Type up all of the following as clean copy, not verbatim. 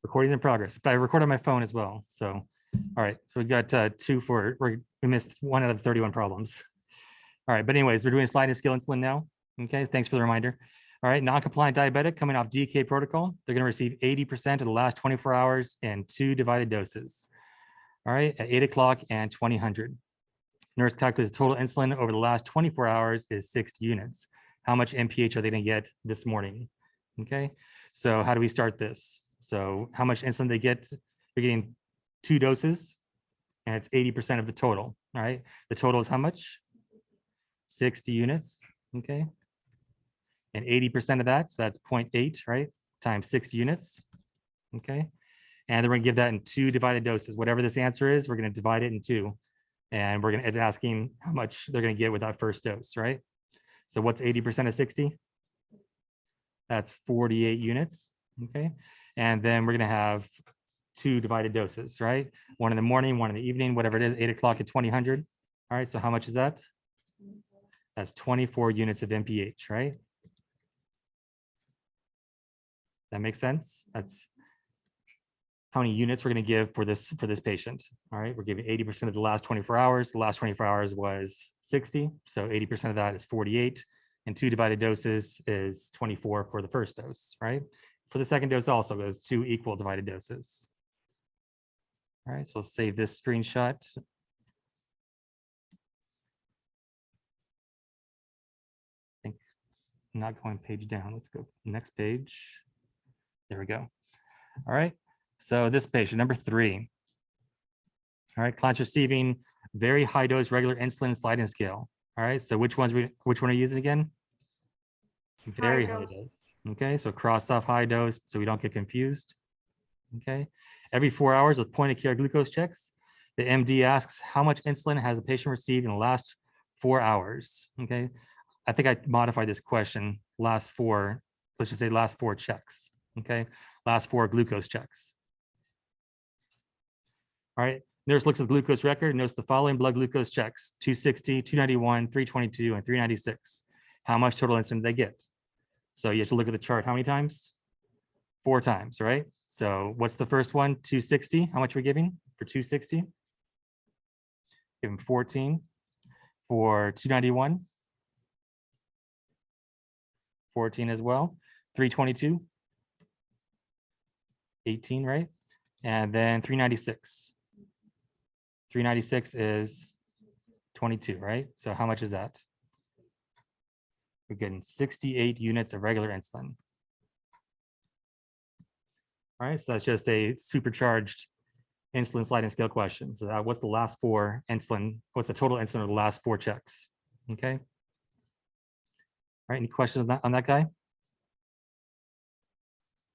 Recording's in progress, but I record on my phone as well. So, all right. So we got two for, we missed 1 out of 31 problems. All right, but anyways, we're doing sliding scale insulin now. Okay, thanks for the reminder. All right, non-compliant diabetic coming off DK protocol. They're going to receive 80% of the last 24 hours in 2 divided doses. All right, at 8 o'clock and 2000. Nurse calculates total insulin over the last 24 hours is 60 units. How much MPH are they going to get this morning? Okay, so how do we start this? So how much insulin they get? They're getting 2 doses, and it's 80% of the total. All right, the total is how much? 60 units, okay? And 80% of that, so that's 0.8, right? Times 60 units, okay? And then we're gonna give that in 2 divided doses. Whatever this answer is, we're gonna divide it in 2. And it's asking how much they're gonna get with that first dose, right? So what's 80% of 60? That's 48 units, okay? And then we're gonna have 2 divided doses, right? 1 in the morning, 1 in the evening, whatever it is, 8 o'clock at 2000. All right, so how much is that? That's 24 units of MPH, right? That makes sense. That's how many units we're going to give for this patient. All right, we're giving 80% of the last 24 hours. The last 24 hours was 60, so 80% of that is 48, and 2 divided doses is 24 for the first dose, right? For the second dose also, there's 2 equal divided doses. All right, so we'll save this screenshot. Not going page down. Let's go next page. There we go. All right. So this patient, number 3. All right, client's receiving very high dose regular insulin sliding scale. All right. So which one are you using again? Very high dose. Okay. So cross off high dose so we don't get confused. Okay. Every 4 hours with point of care glucose checks, the MD asks how much insulin has the patient received in the last 4 hours. Okay. I think I modified this question, last 4, let's just say last 4 checks, okay? Last 4 glucose checks. All right, nurse looks at the glucose record and notes the following blood glucose checks: 260, 291, 322, and 396. How much total insulin did they get? So you have to look at the chart. How many times? 4 times, right? So what's the first one? 260. How much are we giving for 260? Give them 14. For 291. 14 as well. 322, 18, right? And then 396. 396 is 22, right? So how much is that? We're getting 68 units of regular insulin. All right, so that's just a supercharged insulin sliding scale question. So that, what's the last 4 insulin? What's the total insulin of the last 4 checks? Okay. All right, any questions on that guy?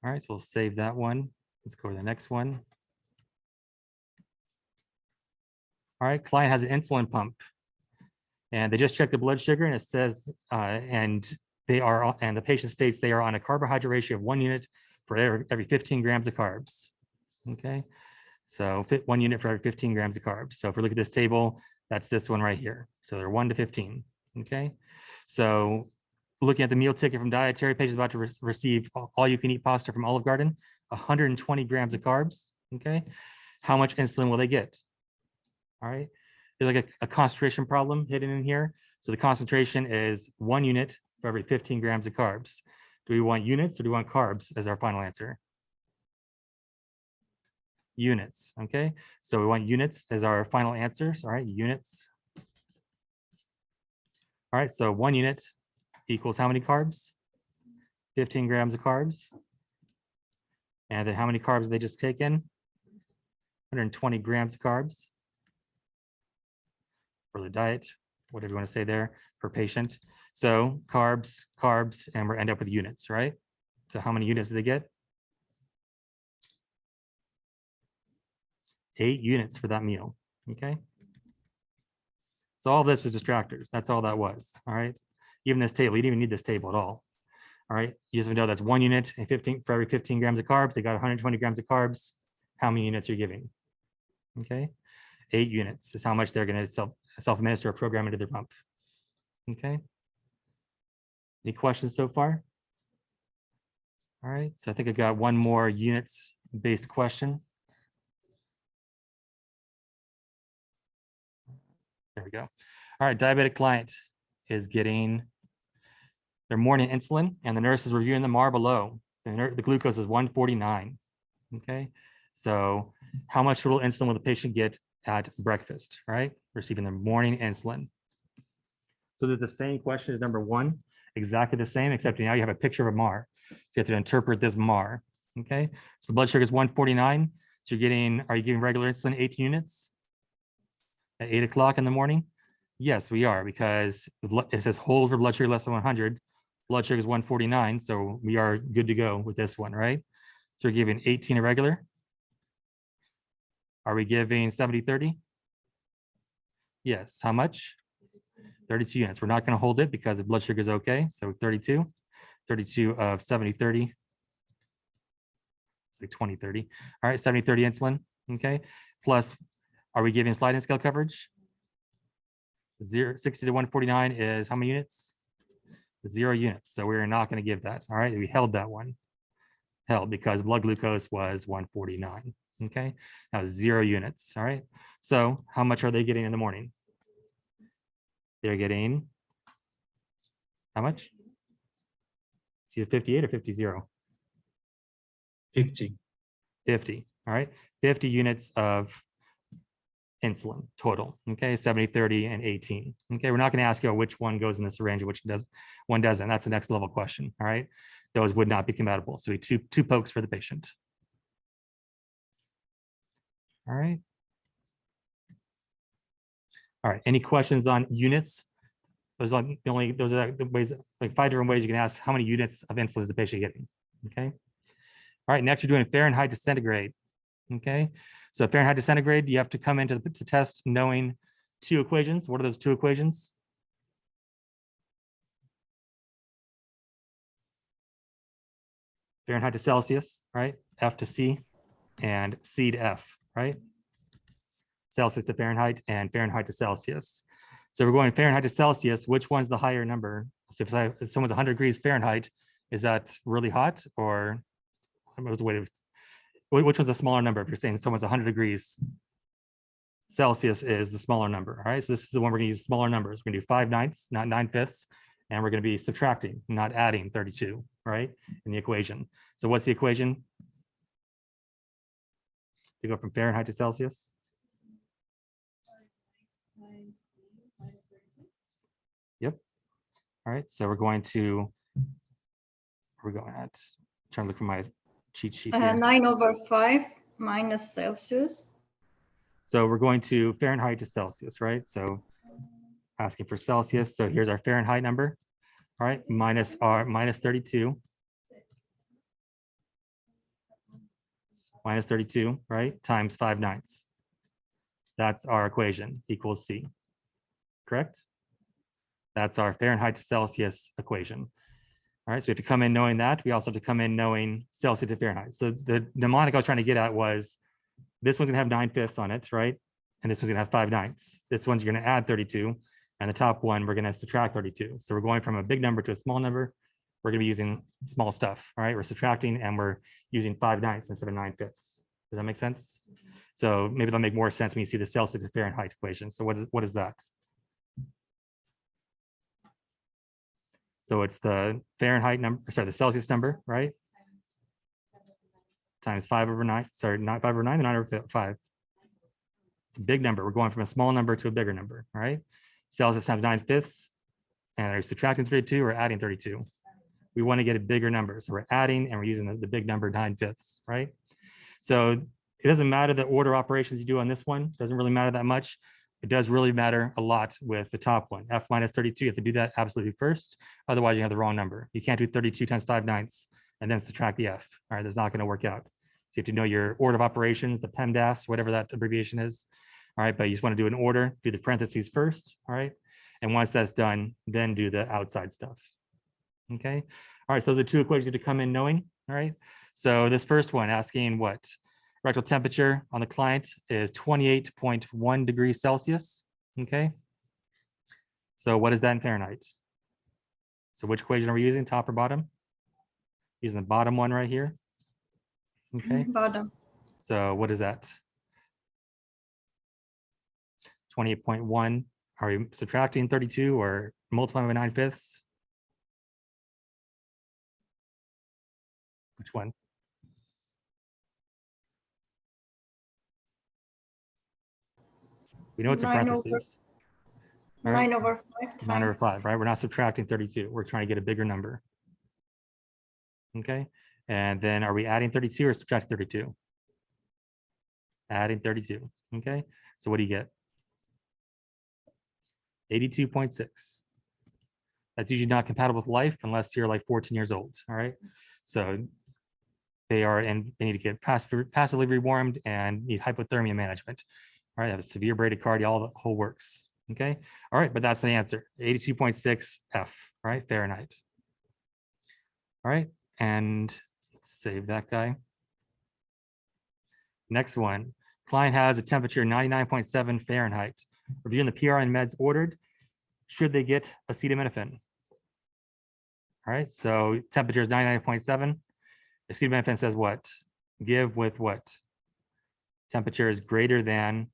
All right, so we'll save that one. Let's go to the next one. All right, client has an insulin pump, and they just checked the blood sugar, and it says, and the patient states they are on a carbohydrate ratio of 1 unit for every 15 grams of carbs. Okay, so 1 unit for every 15 grams of carbs. So if we look at this table, that's this one right here. So they're 1 to 15. Okay, so looking at the meal ticket from dietary, patient about to receive all-you-can-eat pasta from Olive Garden, 120 grams of carbs. Okay, how much insulin will they get? All right, there's like a concentration problem hidden in here. So the concentration is 1 unit for every 15 grams of carbs. Do we want units or do we want carbs as our final answer? Units. Okay, so we want units as our final answers. All right, units. All right, so 1 unit equals how many carbs? 15 grams of carbs. And then how many carbs did they just take in? 120 grams of carbs for the diet, whatever you want to say there, per patient. So carbs, and we end up with units, right? So how many units do they get? 8 units for that meal, okay? So all this was distractors. That's all that was, all right? Even this table, you didn't even need this table at all. All right, you just know that's 1 unit and 15 for every 15 grams of carbs. They got 120 grams of carbs. How many units are you giving? Okay, 8 units is how much they're going to self-administer a program into their pump. Okay. Any questions so far? All right, so I think I got one more units based question. There we go. All right, diabetic client is getting their morning insulin, and the nurse is reviewing the MAR below. The glucose is 149. Okay, so how much total insulin will the patient get at breakfast, right? Receiving their morning insulin. So there's the same question as number one, exactly the same, except now you have a picture of a MAR. So you have to interpret this MAR. Okay, so the blood sugar is 149. So are you giving regular insulin 18 units at 8 o'clock in the morning? Yes, we are, because it says hold for blood sugar less than 100. Blood sugar is 149, so we are good to go with this one, right? So we're giving 18 irregular. Are we giving 70-30? Yes. How much? 32 units. We're not going to hold it because the blood sugar is okay. So 32 of 70-30. It's like 20-30. All right, 70-30 insulin. Okay. Plus, are we giving sliding scale coverage? 60 to 149 is how many units? 0 units. So we're not going to give that. All right. We held that one. Held because blood glucose was 149. Okay. That was 0 units. All right. So how much are they getting in the morning? They're getting how much? Either 58 or 50? 50. 50. All right. 50 units of insulin total. Okay. 70-30 and 18. Okay. We're not going to ask you which one goes in this range and which one doesn't. That's the next level question. All right. Those would not be compatible. So we two pokes for the patient. All right. All right. Any questions on units? Those are the ways, like 5 different ways you can ask how many units of insulin is the patient getting. Okay. All right. Next, we're doing Fahrenheit to centigrade. Okay. So Fahrenheit to centigrade, you have to come into the test knowing 2 equations. What are those 2 equations? Fahrenheit to Celsius, right? F to C and C to F, right? Celsius to Fahrenheit and Fahrenheit to Celsius. So we're going Fahrenheit to Celsius. Which one's the higher number? So if someone's 100 degrees Fahrenheit, is that really hot, or which was the smaller number? If you're saying someone's 100 degrees Celsius is the smaller number. All right. So this is the one we're going to use smaller numbers. We're going to do 5/9, not 9/5. And we're going to be subtracting, not adding 32, right, in the equation. So what's the equation to go from Fahrenheit to Celsius? Yep. All right. So we're going at, trying to look for my cheat sheet here. 9/5 minus Celsius. So we're going to Fahrenheit to Celsius, right? So asking for Celsius. So here's our Fahrenheit number. All right, minus 32. Minus 32, right? Times 5/9. That's our equation, equals C. Correct? That's our Fahrenheit to Celsius equation. All right, so we have to come in knowing that. We also have to come in knowing Celsius to Fahrenheit. So the mnemonic I was trying to get at was this one's gonna have 9/5 on it, right? And this one's gonna have 5/9. This one's gonna add 32, and the top one, we're gonna subtract 32. So we're going from a big number to a small number. We're gonna be using small stuff, all right? We're subtracting and we're using 5/9 instead of 9/5. Does that make sense? So maybe that'll make more sense when you see the Celsius to Fahrenheit equation. So what is that? So it's the Fahrenheit number, sorry, the Celsius number, right? Times 5/9, sorry, not 5/9, 9/5. It's a big number. We're going from a small number to a bigger number, all right? Celsius times 9/5, and we're subtracting 32 or adding 32. We want to get a bigger number. So we're adding and we're using the big number 9/5, right? So it doesn't matter the order operations you do on this one. It doesn't really matter that much. It does really matter a lot with the top one, F minus 32. You have to do that absolutely first. Otherwise, you have the wrong number. You can't do 32 times 5/9 and then subtract the F. All right, that's not going to work out. So you have to know your order of operations, the PEMDAS, whatever that abbreviation is. All right, but you just want to do an order, do the parentheses first. All right. And once that's done, then do the outside stuff. Okay. All right. So those are 2 equations to come in knowing. All right. So this first one asking what? Rectal temperature on the client is 28.1 degrees Celsius. Okay. So what is that in Fahrenheit? So which equation are we using, top or bottom? Using the bottom one right here. Okay, Bottom. so what is that? 28.1. Are we subtracting 32 or multiplying by 9/5? Which one? We know it's in 9 over parentheses. All right, 9 over 5 9 over times 5, right? We're not subtracting 32. We're trying to get a bigger number. Okay, and then are we adding 32 or subtracting 32? Adding 32. Okay, so what do you get? 82.6. That's usually not compatible with life unless you're like 14 years old. All right, so they are, and they need to get passively rewarmed and need hypothermia management. All right, have a severe bradycardia, all the whole works. Okay, all right, but that's the answer, 82.6 F, right, Fahrenheit. All right, and let's save that guy. Next one, client has a temperature 99.7 Fahrenheit. Reviewing the PRN meds ordered, should they get acetaminophen? All right, so temperature is 99.7. Acetaminophen says what? Give with what? Temperature is greater than.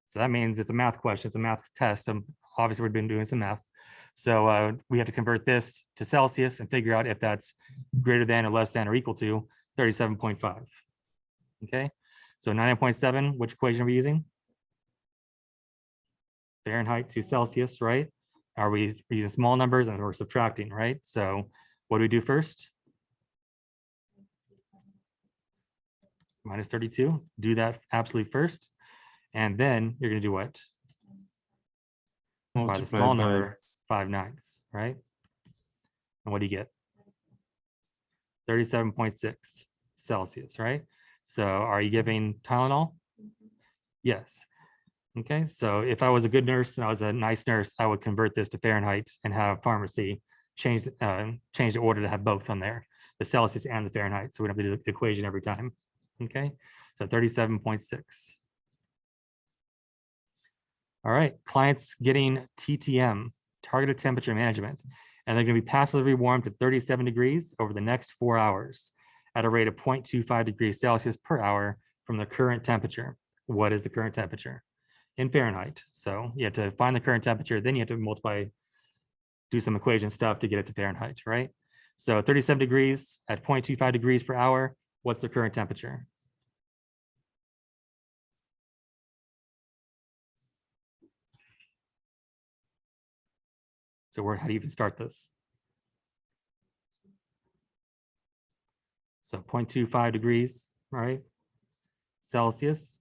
So that means it's a math question. It's a math test. Obviously, we've been doing some math. So we have to convert this to Celsius and figure out if that's greater than or less than or equal to 37.5. Okay, so 99.7, which equation are we using? Fahrenheit to Celsius, right? Are we using small numbers and we're subtracting, right? So what do we do first? Minus 32, do that absolutely first. And then you're gonna do what? By the small number, 5/9, right? And what do you get? 37.6 Celsius, right? So are you giving Tylenol? Yes. Okay, so if I was a good nurse and I was a nice nurse, I would convert this to Fahrenheit and have pharmacy change the order to have both on there, the Celsius and the Fahrenheit. So we don't have to do the equation every time. Okay, so 37.6. All right, clients getting TTM, targeted temperature management, and they're going to be passively warmed to 37 degrees over the next 4 hours at a rate of 0.25 degrees Celsius per hour from the current temperature. What is the current temperature? In Fahrenheit. So you have to find the current temperature, then you have to multiply, do some equation stuff to get it to Fahrenheit, right? So 37 degrees at 0.25 degrees per hour, what's the current temperature? So how do you even start this? So 0.25 degrees, right? Celsius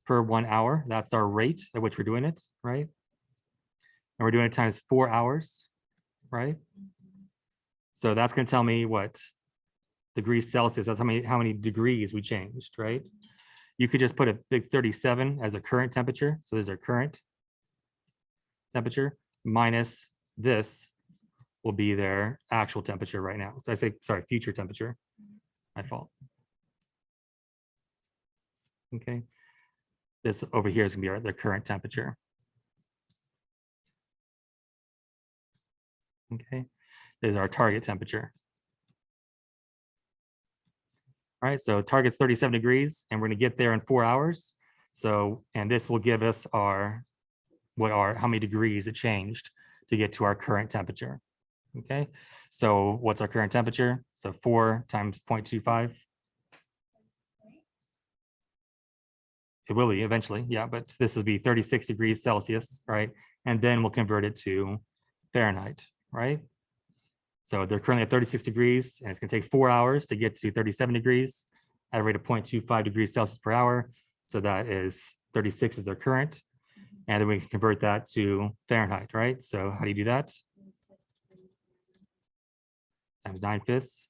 per 1 hour. That's our rate at which we're doing it, right? And we're doing it times 4 hours, right? So that's going to tell me what degrees Celsius, that's how many degrees we changed, right? You could just put a big 37 as a current temperature. So there's our current temperature minus this will be their actual temperature right now. So I say, sorry, future temperature, my fault. Okay. This over here is gonna be their current temperature. Okay. This is our target temperature. All right, so target's 37 degrees and we're gonna get there in 4 hours. So, and this will give us how many degrees it changed to get to our current temperature. Okay, so what's our current temperature? So 4 times 0.25. It will be eventually, yeah, but this will be 36 degrees Celsius, right? And then we'll convert it to Fahrenheit, right? So they're currently at 36 degrees and it's gonna take 4 hours to get to 37 degrees at a rate of 0.25 degrees Celsius per hour. So that is 36 is their current. And then we can convert that to Fahrenheit, right? So how do you do that? Times 9/5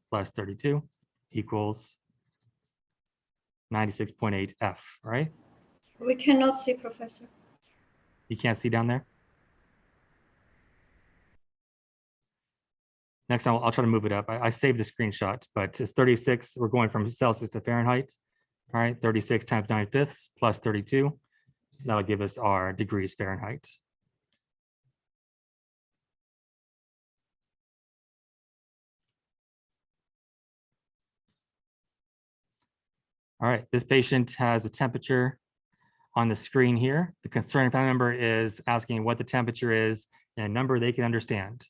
plus 32 equals 96.8 F, right? We cannot see, Professor. You can't see down there? Next time, I'll try to move it up. I saved the screenshot, but it's 36. We're going from Celsius to Fahrenheit. All right, 36 times 9/5 plus 32. That'll give us our degrees Fahrenheit. All right, this patient has a temperature on the screen here. The concerning family member is asking what the temperature is in a number they can understand.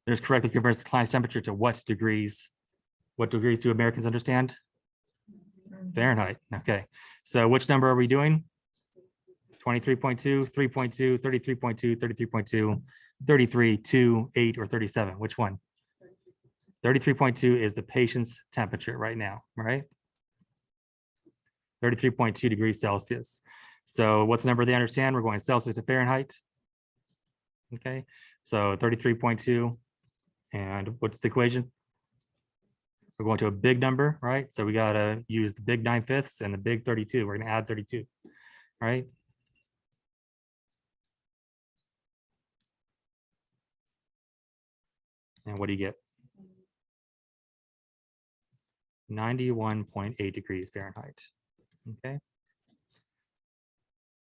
There's correctly converts the client's temperature to what degrees? What degrees do Americans understand? Fahrenheit. Okay, so which number are we doing? 23.2, 3.2, 33.2, 33.2, 33, 2, 8, or 37? Which one? 33.2 is the patient's temperature right now, right? 33.2 degrees Celsius. So what's the number they understand? We're going Celsius to Fahrenheit. Okay, so 33.2. And what's the equation? We're going to a big number, right? So we got to use the big 9/5 and the big 32. We're going to add 32, right? And what do you get? 91.8 degrees Fahrenheit. Okay.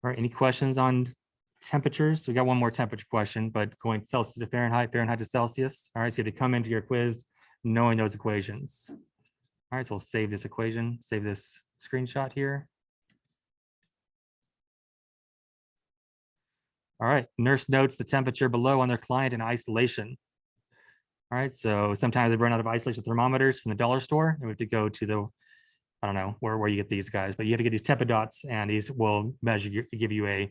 All right, any questions on temperatures? We got one more temperature question, but going Celsius to Fahrenheit, Fahrenheit to Celsius. All right, so you have to come into your quiz knowing those equations. All right, so we'll save this equation, save this screenshot here. All right, nurse notes the temperature below on their client in isolation. All right, so sometimes they run out of isolation thermometers from the dollar store, and we have to go to the, I don't know where you get these guys, but you have to get these Tempedots, and these will measure, give you a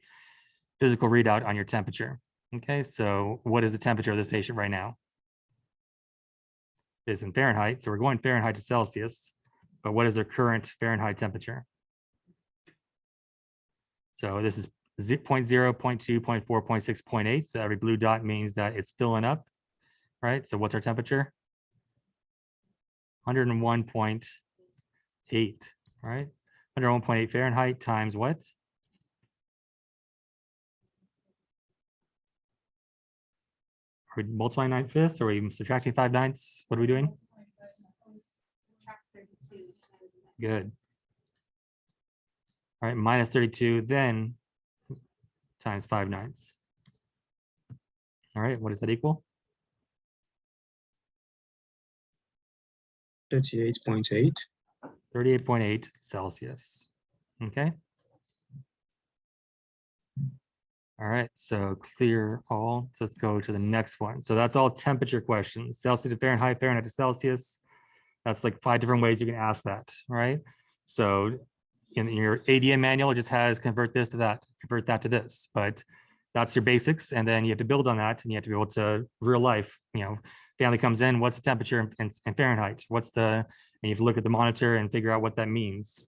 physical readout on your temperature. Okay, so what is the temperature of this patient right now? It's in Fahrenheit, so we're going Fahrenheit to Celsius, but what is their current Fahrenheit temperature? So this is 0.0, 0.2, 0.4, 0.6, 0.8. So every blue dot means that it's filling up, right? So what's our temperature? 101.8, right? 101.8 Fahrenheit times what? Are we multiplying 9/5? Are we subtracting 5/9? What are we doing? Good. All right, minus 32, then times 5/9. All right, what does that equal? 38.8. 38.8 Celsius. Okay. All right, so clear all. So let's go to the next one. So that's all temperature questions. Celsius to Fahrenheit, Fahrenheit to Celsius. That's like 5 different ways you can ask that, right? So in your ADM manual, it just has convert this to that, convert that to this, but that's your basics. And then you have to build on that, and you have to be able to real life, family comes in, what's the temperature in Fahrenheit? And you have to look at the monitor and figure out what that means.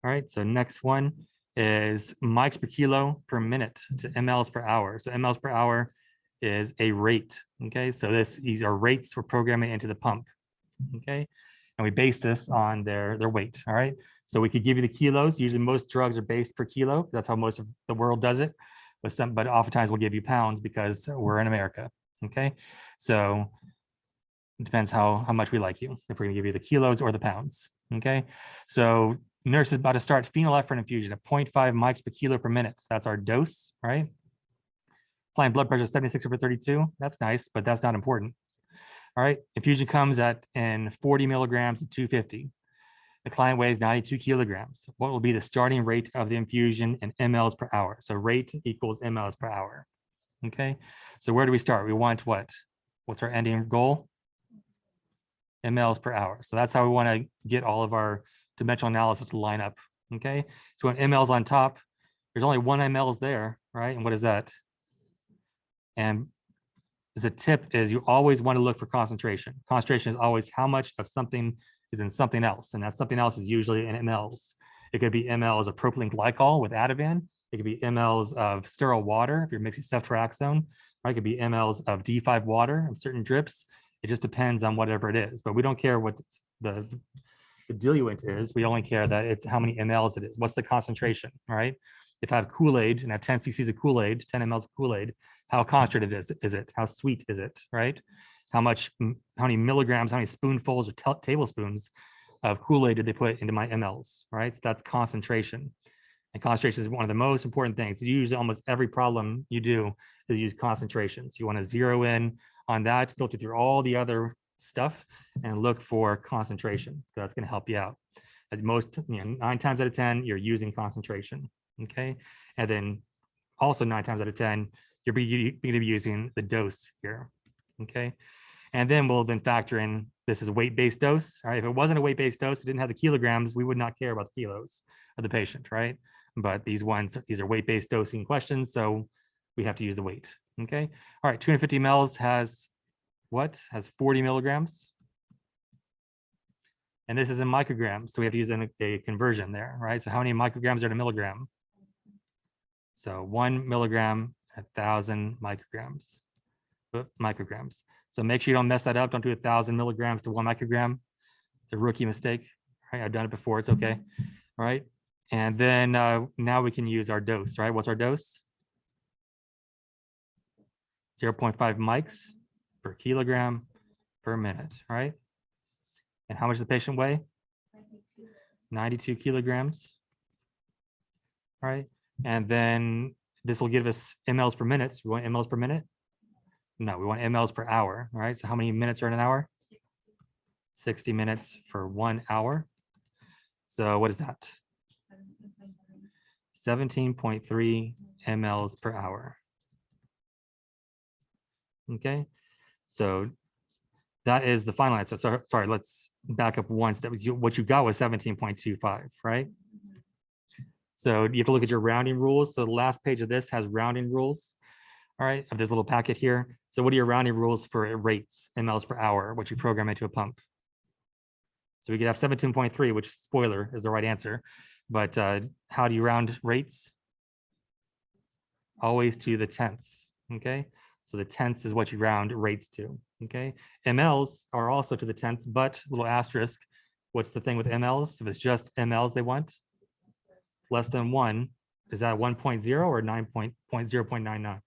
All right, so next one is mics per kilo per minute to mLs per hour. So mLs per hour is a rate, okay? So these are rates we're programming into the pump, okay? And we base this on their weight, all right? So we could give you the kilos. Usually most drugs are based per kilo. That's how most of the world does it. But oftentimes we'll give you pounds because we're in America, okay? So it depends how much we like you, if we're gonna give you the kilos or the pounds, okay? So nurse is about to start phenylephrine infusion at 0.5 mics per kilo per minute. So that's our dose, right? Applying blood pressure 76/32. That's nice, but that's not important. All right, infusion comes in 40 milligrams at 250. The client weighs 92 kilograms. What will be the starting rate of the infusion in mLs per hour? So rate equals mLs per hour. Okay, so where do we start? We want what? What's our ending goal? mLs per hour. So that's how we want to get all of our dimensional analysis to line up. Okay, so when mLs on top, there's only 1 mLs there, right? And what is that? And the tip is you always want to look for concentration. Concentration is always how much of something is in something else, and that something else is usually in mLs. It could be mLs of propylene glycol with Ativan. It could be mLs of sterile water if you're mixing ceftriaxone. Right? It could be mLs of D5 water of certain drips. It just depends on whatever it is, but we don't care what the diluent is. We only care that it's how many mLs it is. What's the concentration, right? If I have Kool-Aid and I have 10 cc's of Kool-Aid, 10 mLs of Kool-Aid, how concentrated is it? How sweet is it, right? How many milligrams, how many spoonfuls or tablespoons of Kool-Aid did they put into my mLs, right? So that's concentration. And concentration is one of the most important things. You use almost every problem you do is use concentrations. You want to zero in on that, filter through all the other stuff and look for concentration. That's going to help you out. At most, 9 times out of 10, you're using concentration. Okay. And then also 9 times out of 10, you're going to be using the dose here. Okay. And then we'll then factor in, this is a weight-based dose. All right. If it wasn't a weight-based dose, it didn't have the kilograms, we would not care about the kilos of the patient, right? But these are weight-based dosing questions. So we have to use the weight. Okay. All right. 250 mLs has what? Has 40 milligrams. And this is in micrograms. So we have to use a conversion there, right? So how many micrograms are in a milligram? So 1 milligram, 1,000 micrograms. So make sure you don't mess that up. Don't do 1,000 milligrams to 1 microgram. It's a rookie mistake. Right? I've done it before. It's okay. All right. And then now we can use our dose, right? What's our dose? 0.5 mics per kilogram per minute, right? And how much does the patient weigh? 92 kilograms, right? And then this will give us mLs per minute. We want mLs per minute? No, we want mLs per hour, right? So how many minutes are in an hour? 60 minutes for 1 hour. So what is that? 17.3 mLs per hour. Okay, so that is the final answer. So sorry, let's back up one step. What you got was 17.25, right? So you have to look at your rounding rules. So the last page of this has rounding rules, all right, of this little packet here. So what are your rounding rules for rates, mLs per hour, which you program into a pump? So we could have 17.3, which, spoiler, is the right answer. But how do you round rates? Always to the tenths, okay? So the tenths is what you round rates to, okay? mLs are also to the tenths, but little asterisk. What's the thing with mLs? If it's just mLs they want, less than 1, is that 1.0 or 0.99?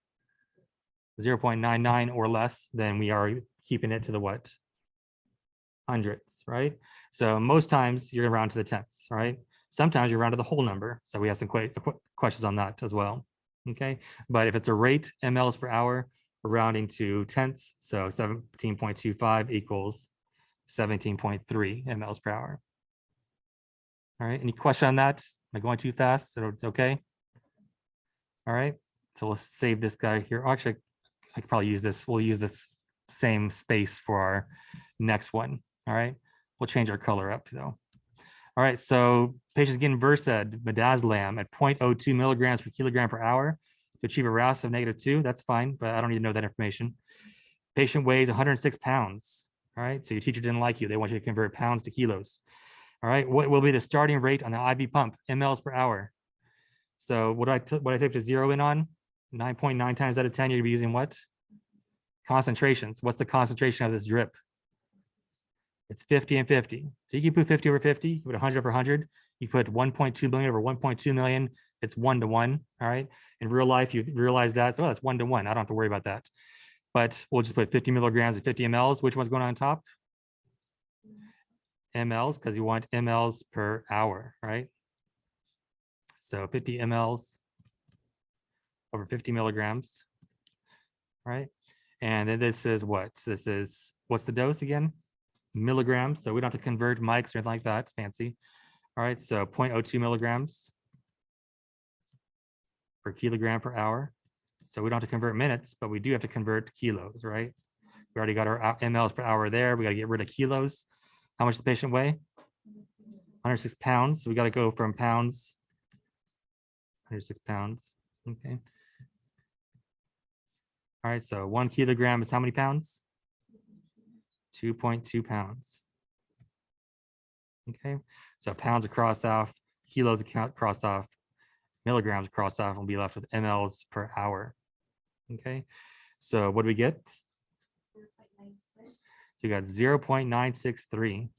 0.99 or less, then we are keeping it to the what? Hundredths, right? So most times you're gonna round to the tenths, right? Sometimes you round to the whole number. So we have some questions on that as well, okay? But if it's a rate, mLs per hour, we're rounding to tenths. So 17.25 equals 17.3 mLs per hour. All right, any question on that? Am I going too fast? So it's okay. All right, so we'll save this guy here. Actually, I could probably use this. We'll use this same space for our next one. All right, we'll change our color up though. All right, so patients getting Versed, midazolam at 0.02 milligrams per kilogram per hour to achieve a RAS of -2. That's fine, but I don't need to know that information. Patient weighs 106 pounds. All right, so your teacher didn't like you. They want you to convert pounds to kilos. All right, what will be the starting rate on the IV pump, mLs per hour? So what I take to zero in on? 9.9 times out of 10, you're gonna be using what? Concentrations. What's the concentration of this drip? It's 50 and 50. So you can put 50 over 50, you put 100 over 100. You put 1.2 million over 1.2 million. It's 1 to 1. All right. In real life, you realize that. So that's 1 to 1. I don't have to worry about that. But we'll just put 50 milligrams and 50 mLs. Which one's going on top? mLs, because you want mLs per hour, right? So 50 mLs over 50 milligrams, right? And then this is what? This is, what's the dose again? Milligrams. So we don't have to convert mics or anything like that. It's fancy. All right, so 0.02 milligrams per kilogram per hour. So we don't have to convert minutes, but we do have to convert kilos, right? We already got our mLs per hour there. We got to get rid of kilos. How much does the patient weigh? 106 pounds. So we got to go from pounds, 106 pounds. Okay. All right, so 1 kilogram is how many pounds? 2.2 pounds. Okay, so pounds are crossed off, kilos are crossed off, milligrams crossed off, and we'll be left with mLs per hour. Okay, so what do we get? So you got 0.963.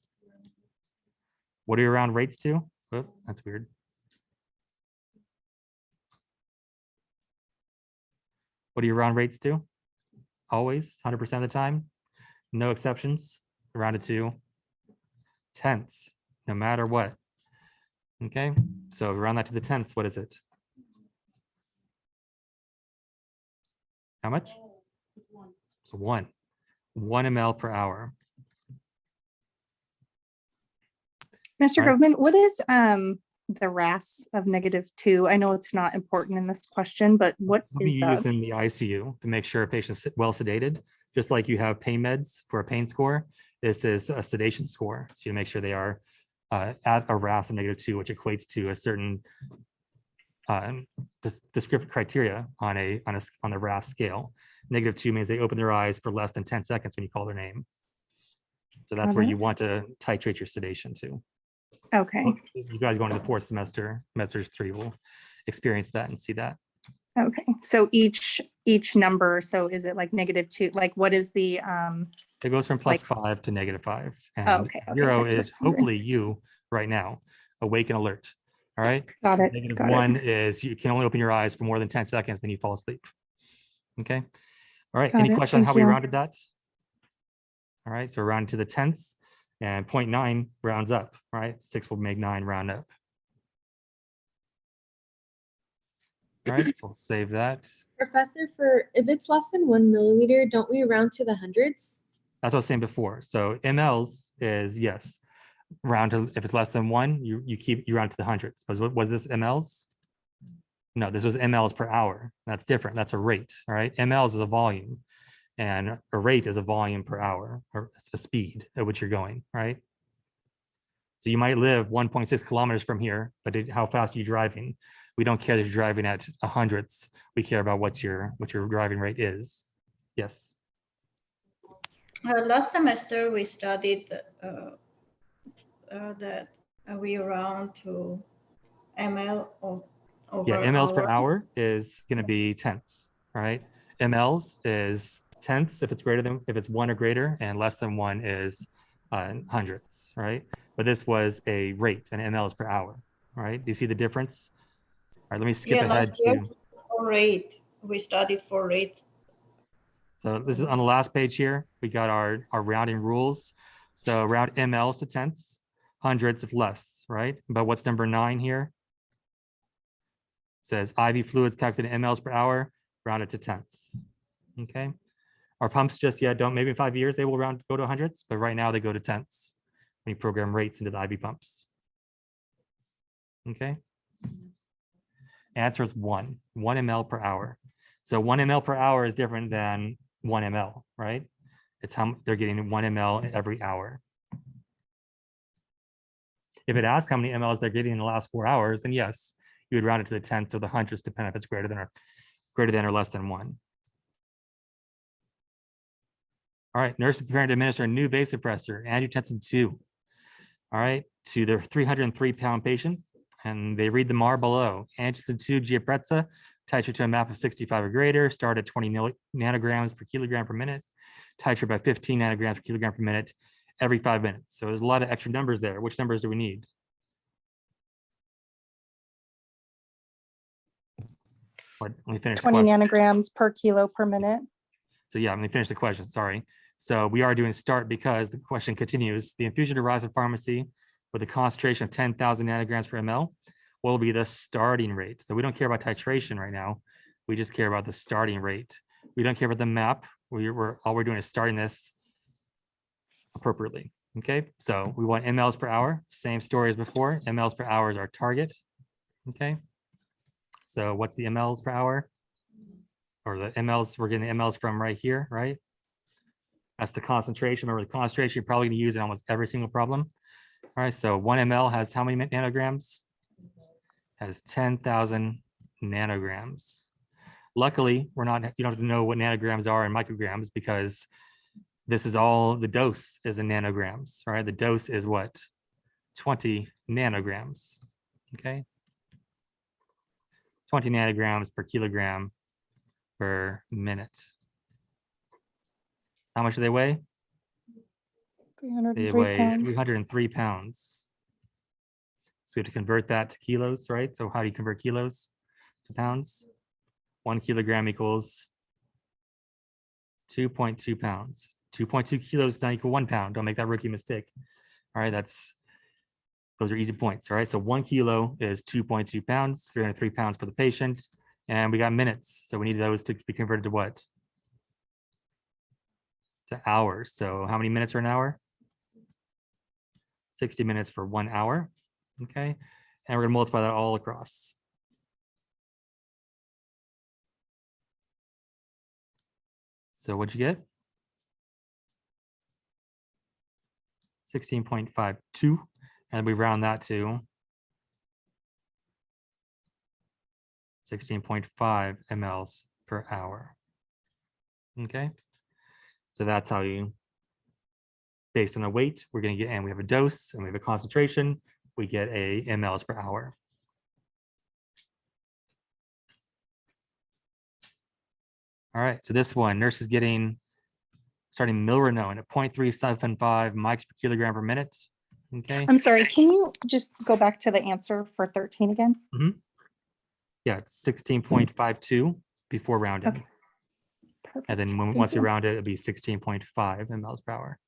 What are your round rates to? Oh, that's weird. What are your round rates to? Always, 100% of the time? No exceptions, rounded to tenths, no matter what. Okay, so round that to the tenths, what is it? How much? So 1 ml per hour. Mr. Right. Groveman, what is the RAS of -2? I know it's not important in this question, but what Something is you use that? in the ICU to make sure a patient's well sedated, just like you have pain meds for a pain score. This is a sedation score, so you make sure they are at a RAS of -2, which equates to a certain descriptive criteria on the RAS scale. -2 means they open their eyes for less than 10 seconds when you call their name. So that's Got where it. you want to titrate your sedation to. Okay, You guys going to the 4th semesters 3 will experience that and see that. okay. So each number, so is it like -2? Like what is the, It goes from Like- +5 to -5. oh, And okay, 0 that's what is I'm wondering. hopefully you right now, awake and alert. All right. Got it, got it. -1 is you can only open your eyes for more than 10 seconds, then you fall asleep. Okay. All right. Got Any it, question on thank how we you. rounded that? All right. So round to the tenths and 0.9 rounds up, right? 6 will make 9 round up. All right. So we'll save that. Professor, if it's less than 1 milliliter, don't we round to the hundreds? That's what I was saying before. So mLs is yes. Round to, if it's less than 1, you round to the hundreds. But was this mLs? No, this was mLs per hour. That's different. That's a rate. All right. mLs is a volume, and a rate is a volume per hour, or a speed at which you're going. Right. So you might live 1.6 kilometers from here, but how fast are you driving? We don't care that you're driving at hundredths. We care about what your driving rate is. Yes. Last semester, we studied that we round to ml over Yeah, mLs per hour. hour is going to be tenths, right? mLs is tenths if it's 1 or greater, and less than 1 is hundredths, right? But this was a rate, an mLs per hour, right? Do you see the difference? All right, let me skip ahead last year to. for rate, we studied for rate. So this is on the last page here. We got our rounding rules. So round mLs to tenths, hundredths if less, right? But what's number 9 here? It says IV fluids calculated in mLs per hour, rounded to tenths. Okay. Our pumps just yet don't, maybe in 5 years they will go to hundredths, but right now they go to tenths when you program rates into the IV pumps. Okay. Answer is 1 ml per hour. So 1 ml per hour is different than 1 ml, right? It's how they're getting 1 ml every hour. If it asks how many mLs they're getting in the last 4 hours, then yes, you would round it to the tenths or the hundredths, depending if it's greater than or less than 1. All right, nurse is preparing to administer a new vasopressor, angiotensin 2. All right, to their 303-pound patient, and they read the MAR below. Angiotensin 2 Giaprezza, titrate to a MAP of 65 or greater, start at 20 nanograms per kilogram per minute, titrate by 15 nanograms per kilogram per minute every 5 minutes. So there's a lot of extra numbers there. Which numbers do we need? Let me finish the 20 question. nanograms per kilo per minute. So yeah, let me finish the question, sorry. So we are doing start because the question continues. The infusion derives of pharmacy with a concentration of 10,000 nanograms per ml. What will be the starting rate? So we don't care about titration right now. We just care about the starting rate. We don't care about the map. All we're doing is starting this appropriately. Okay, so we want mLs per hour, same story as before. mLs per hour is our target. Okay, so what's the mLs per hour? Or the mLs, we're getting the mLs from right here, right? That's the concentration. Remember, the concentration you're probably going to use in almost every single problem. All right, so 1 ml has how many nanograms? Has 10,000 nanograms. Luckily, you don't have to know what nanograms are in micrograms, because this is all, the dose is in nanograms, right? The dose is what? 20 nanograms, okay? 20 nanograms per kilogram per minute. How much do they weigh? 303 They weigh pounds. 303 pounds. So we have to convert that to kilos, right? So how do you convert kilos to pounds? 1 kilogram equals 2.2 pounds. 2.2 kilos does not equal 1 pound. Don't make that rookie mistake. All right, those are easy points. All right, so 1 kilo is 2.2 pounds, 303 pounds for the patient. And we got minutes. So we need those to be converted to what? To hours. So how many minutes are an hour? 60 minutes for 1 hour. Okay. And we're going to multiply that all across. So what'd you get? 16.52. And we round that to 16.5 mLs per hour. Okay. So that's how you, based on the weight, we're going to get, and we have a dose and we have a concentration, we get a mLs per hour. All right, so this one, nurse is getting, starting milrinone at 0.375 mics per kilogram per minute. Okay. I'm sorry, can you just go back to the answer for 13 again? Yeah, it's 16.52 before rounding. Okay. Perfect. And then Thank once we you. round it, it'll be 16.5 mLs per hour.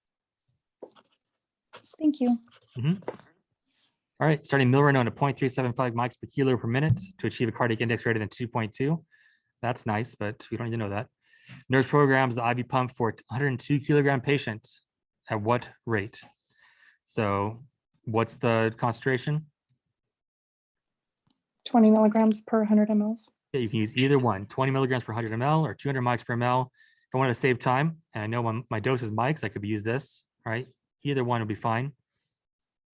Thank you. All right, starting milrinone at 0.375 mics per kilo per minute to achieve a cardiac index greater than 2.2. That's nice, but we don't need to know that. Nurse programs the IV pump for 102 kilogram patient at what rate? So what's the concentration? 20 milligrams per 100 mLs. Yeah, you can use either one, 20 milligrams per 100 ml or 200 mics per ml. If I want to save time, and I know my dose is mics, I could use this, right? Either one would be fine.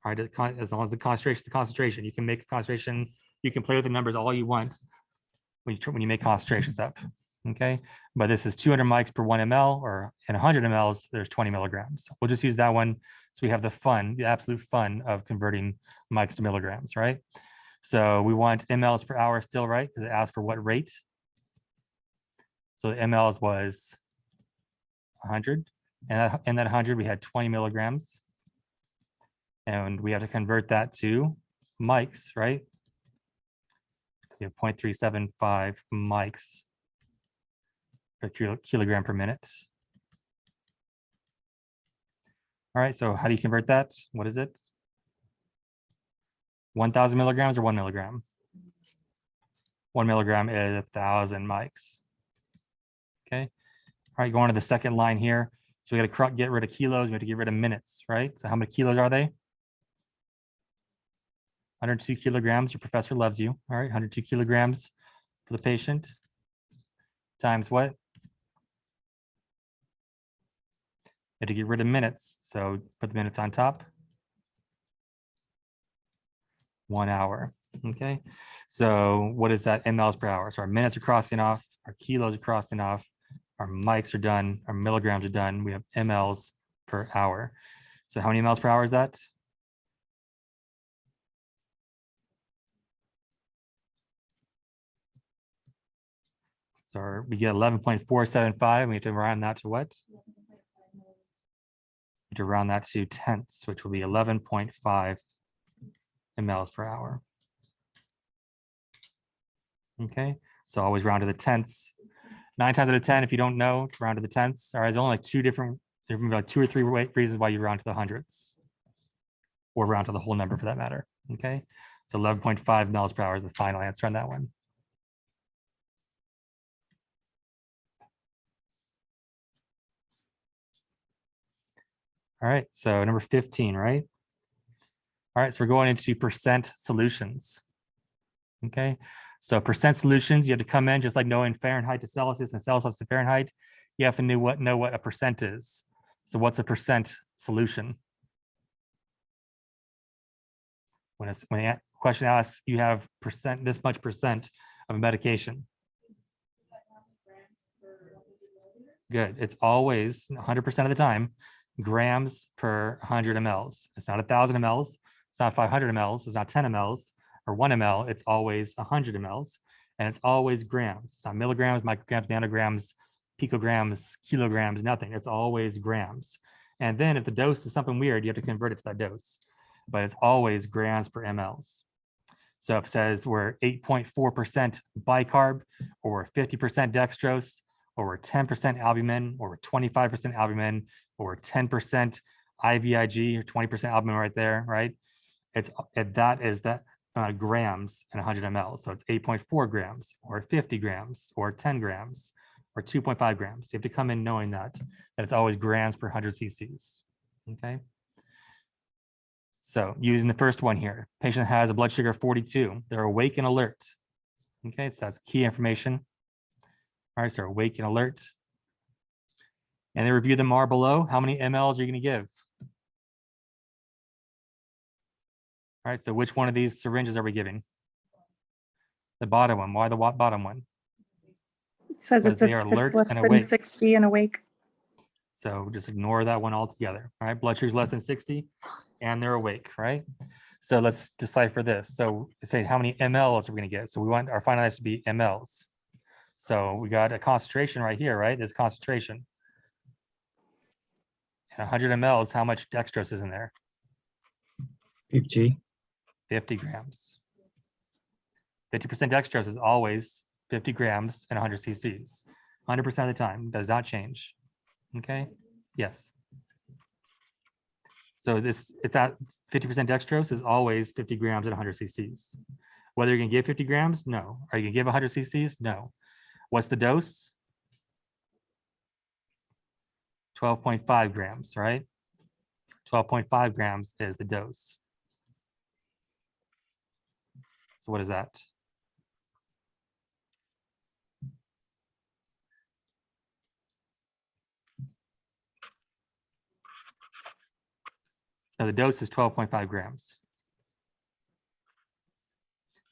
All right, as long as the concentration is the concentration. You can make a concentration, you can play with the numbers all you want when you make concentrations up, okay? But this is 200 mics per 1 ml, or in 100 mLs, there's 20 milligrams. We'll just use that one so we have the fun, the absolute fun of converting mics to milligrams, right? So we want mLs per hour still, right? Because it asks for what rate. So the mLs was 100, and in that 100 we had 20 milligrams. And we have to convert that to mics, right? You have 0.375 mics per kilogram per minute. All right, so how do you convert that? What is it? 1,000 milligrams or 1 milligram? 1 milligram is 1,000 mics. Okay. All right, going to the second line here. So we got to get rid of kilos. We have to get rid of minutes, right? So how many kilos are they? 102 kilograms. Your professor loves you. All right, 102 kilograms for the patient times what? You have to get rid of minutes. So put the minutes on top. 1 hour. Okay. So what is that mLs per hour? So our minutes are crossing off, our kilos are crossing off, our mics are done, our milligrams are done. We have mLs per hour. So how many mLs per hour is that? So we get 11.475. We have to round that to what? We have to round that to tenths, which will be 11.5 mLs per hour. Okay, so always round to the tenths. 9 times out of 10, if you don't know, round to the tenths. All right, there's only like like 2 or 3 reasons why you round to the hundredths, or round to the whole number for that matter. Okay, so 11.5 mLs per hour is the final answer on that one. All right, so number 15, right? All right, so we're going into percent solutions. Okay, so percent solutions, you have to come in just like knowing Fahrenheit to Celsius and Celsius to Fahrenheit. You have to know what a percent is. So what's a percent solution? When the question asks, you have percent, this much percent of a medication. Good. It's always 100% of the time grams per 100 mLs. It's not 1,000 mLs. It's not 500 mLs. It's not 10 mLs or 1 ml. It's always 100 mLs, and it's always grams. It's not milligrams, micrograms, nanograms, picograms, kilograms, nothing. It's always grams. And then if the dose is something weird, you have to convert it to that dose. But it's always grams per mLs. So if it says we're 8.4% bicarb, or we're 50% dextrose, or we're 10% albumin, or we're 25% albumin, or we're 10% IVIG, or 20% albumin right there, right? That is grams in 100 ml. So it's 8.4 grams, or 50 grams, or 10 grams, or 2.5 grams. You have to come in knowing that it's always grams per 100 cc's. Okay. So using the first one here, patient has a blood sugar of 42. They're awake and alert. Okay, so that's key information. All right, so awake and alert. And they review them are below. How many mLs are you going to give? All right, so which one of these syringes are we giving? The bottom one. Why the bottom one? It says Because it's, they are if alert it's less and than awake. 60 and awake. So just ignore that one altogether. All right, blood sugar is less than 60 and they're awake, right? So let's decipher this. So say how many mLs are we going to get? So we want our final answer to be mLs. So we got a concentration right here, right? This concentration. And 100 mLs, how much dextrose is in there? 50. 50 grams. 50% dextrose is always 50 grams and 100 cc's. 100% of the time, does not change. Okay, yes. So it's at 50% dextrose is always 50 grams and 100 cc's. Whether you're gonna give 50 grams, no. Are you gonna give 100 cc's? No. What's the dose? 12.5 grams, right? 12.5 grams is the dose. So what is that? Now the dose is 12.5 grams.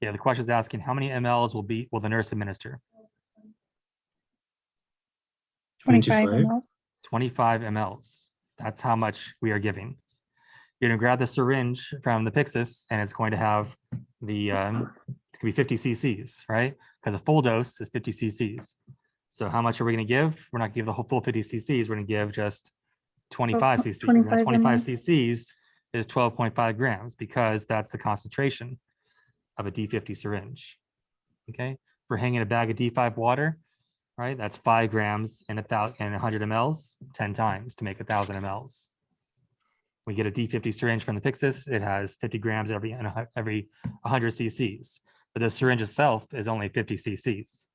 Yeah, the question is asking how many mLs will the nurse administer? 25 25. ml. 25 mLs. That's how much we are giving. You're gonna grab the syringe from the Pyxis and it's going to have the, it's gonna be 50 cc's, right? Because a full dose is 50 cc's. So how much are we gonna give? We're not gonna give the whole full 50 cc's, we're gonna give just 25 cc's. And that 25 25 mLs. cc's is 12.5 grams because that's the concentration of a D50 syringe. Okay, for hanging a bag of D5 water, right? That's 5 grams and 100 mLs 10 times to make 1,000 mLs. We get a D50 syringe from the Pyxis. It has 50 grams every 100 cc's, but the syringe itself is only 50 cc's.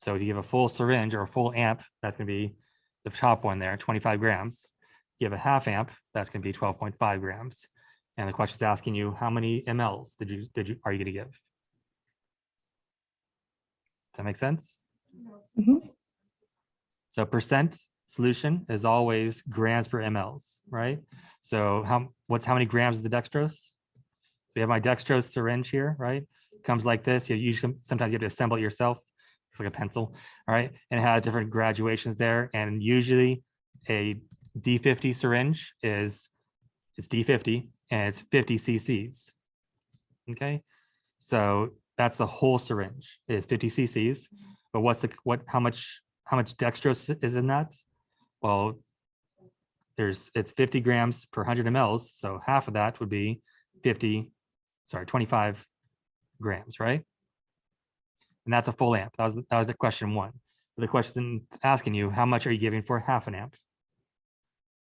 So if you give a full syringe or a full amp, that's going to be the top one there, 25 grams. You have a half amp, that's going to be 12.5 grams. And the question is asking you, how many mLs are you going to give? Does that make sense? Mhm. So percent solution is always grams per mLs, right? So how many grams is the dextrose? We have my dextrose syringe here, right? Comes like this. You usually sometimes you have to assemble it yourself. It's like a pencil, all right? And it has different graduations there. And usually a D50 syringe it's D50 and it's 50 cc's. Okay, so that's the whole syringe is 50 cc's. But how much dextrose is in that? Well, it's 50 grams per 100 mLs. So half of that would be 25 grams, right? And that's a full amp. That was the question one. The question asking you, how much are you giving for half an amp?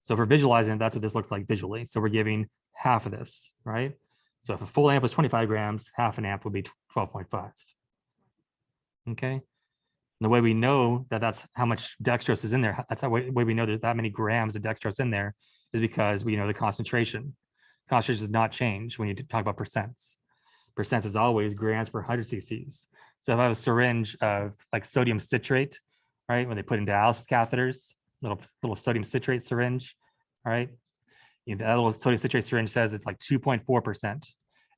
So for visualizing, that's what this looks like visually. So we're giving half of this, right? So if a full amp was 25 grams, half an amp would be 12.5. Okay. And the way we know that that's how much dextrose is in there, that's the way we know there's that many grams of dextrose in there, is because we know the concentration. Concentration does not change when you talk about percents. Percents is always grams per 100 cc's. So if I have a syringe of like sodium citrate, right, when they put in dialysis catheters, little sodium citrate syringe, all right, that little sodium citrate syringe says it's like 2.4%.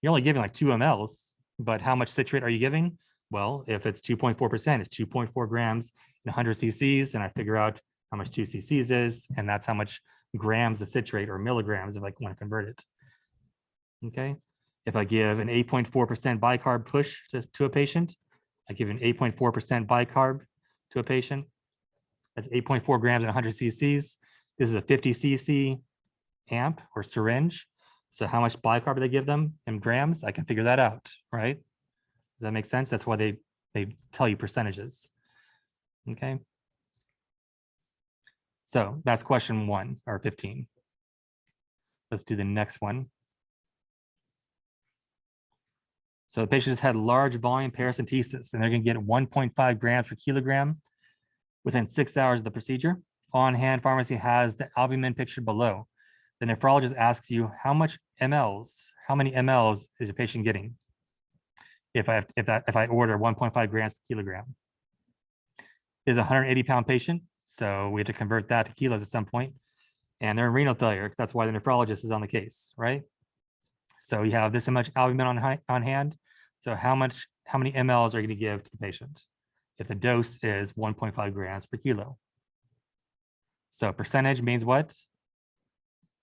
You're only giving like 2 mLs, but how much citrate are you giving? Well, if it's 2.4%, it's 2.4 grams in 100 cc's, and I figure out how much 2 cc's is, and that's how much grams of citrate or milligrams if I want to convert it. Okay, if I give an 8.4% bicarb push to a patient, I give an 8.4% bicarb to a patient. That's 8.4 grams in 100 cc's. This is a 50 cc amp or syringe. So how much bicarb do they give them in grams? I can figure that out, right? Does that make sense? That's why they tell you percentages. Okay. So that's question 1 or 15. Let's do the next one. So the patient has had large volume paracentesis and they're going to get 1.5 grams per kilogram within 6 hours of the procedure. On hand pharmacy has the albumin pictured below. the nephrologist asks you how many mLs is your patient getting? If I order 1.5 grams per kilogram, is a 180-pound patient, so we have to convert that to kilos at some point, and they're in renal failure. That's why the nephrologist is on the case, right? So you have this much albumin on hand. So how many mLs are you going to give to the patient if the dose is 1.5 grams per kilo? So percentage means what?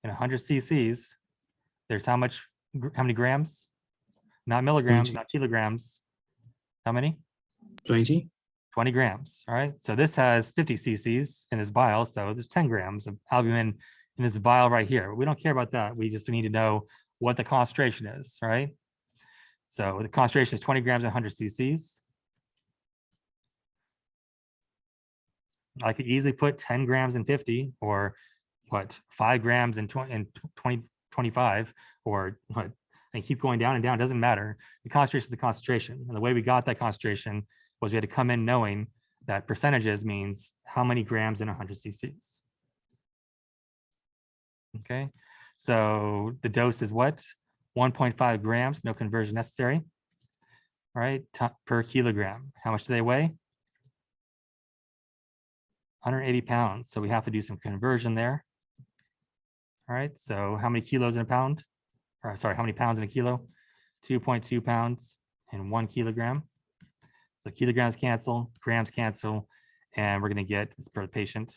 In 100 cc's, there's how many grams? Not milligrams, 20. not kilograms. How many? 20. 20 grams. All right. So this has 50 cc's in this vial. So there's 10 grams of albumin in this vial right here. We don't care about that. We just need to know what the concentration is, right? So the concentration is 20 grams in 100 cc's. I could easily put 10 grams in 50, or what, 5 grams in 25, or what, and keep going down and down. It doesn't matter. The concentration is the concentration. And the way we got that concentration was we had to come in knowing that percentages means how many grams in 100 cc's. Okay, so the dose is what? 1.5 grams, no conversion necessary. All right, per kilogram. How much do they weigh? 180 pounds. So we have to do some conversion there. All right, so how many kilos in a pound? Or sorry, how many pounds in a kilo? 2.2 pounds in 1 kilogram. So kilograms cancel, grams cancel, and we're going to get, this per patient,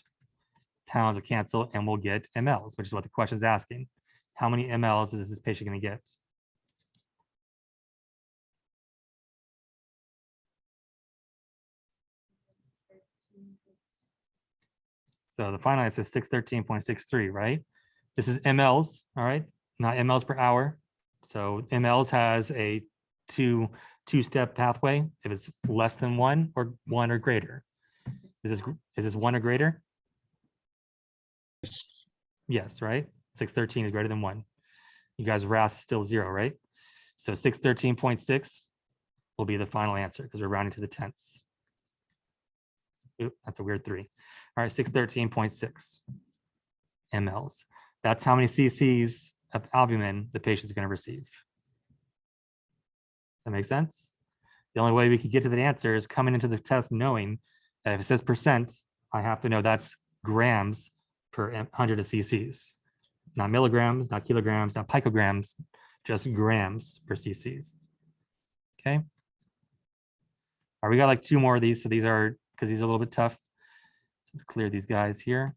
pounds will cancel, and we'll get mLs, which is what the question is asking. How many mLs is this patient going to get? So the final answer is 613.63, right? This is mLs, all right? Not mLs per hour. So mLs has a two-step pathway. If it's less than one or greater. Is this 1 or greater? Yes. Yes, right? 613 is greater than 1. You guys' RAS is still 0, right? So 613.6 will be the final answer because we're rounding to the tenths. Oop, that's a weird 3. All right, 613.6 mLs. That's how many cc's of albumin the patient is going to receive. Does that make sense? The only way we could get to the answer is coming into the test knowing that if it says percent, I have to know that's grams per 100 of cc's. Not milligrams, not kilograms, not picograms, just grams per cc's. Okay. All right, we got like 2 more of these. So these are, because these are a little bit tough. So let's clear these guys here.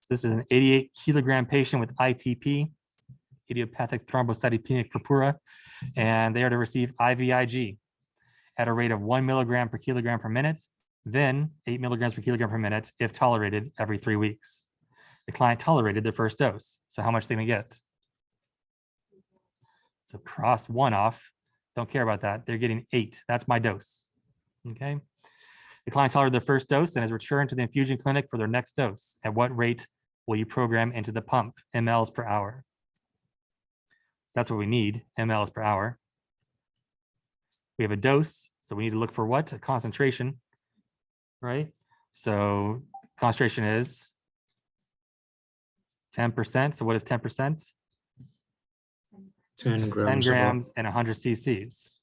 So this is an 88 kilogram patient with ITP, idiopathic thrombocytopenic purpura, and they are to receive IVIG at a rate of 1 milligram per kilogram per minute, then 8 milligrams per kilogram per minute if tolerated every 3 weeks. The client tolerated their first dose. So how much are they going to get? So cross 1 off. Don't care about that. They're getting 8. That's my dose. Okay. The client tolerated their first dose and has returned to the infusion clinic for their next dose. At what rate will you program into the pump? mLs per hour. So that's what we need, mLs per hour. We have a dose, so we need to look for what? A concentration, right? So concentration is 10%. So what is 10%? 10 10 grams. grams and 100 cc's,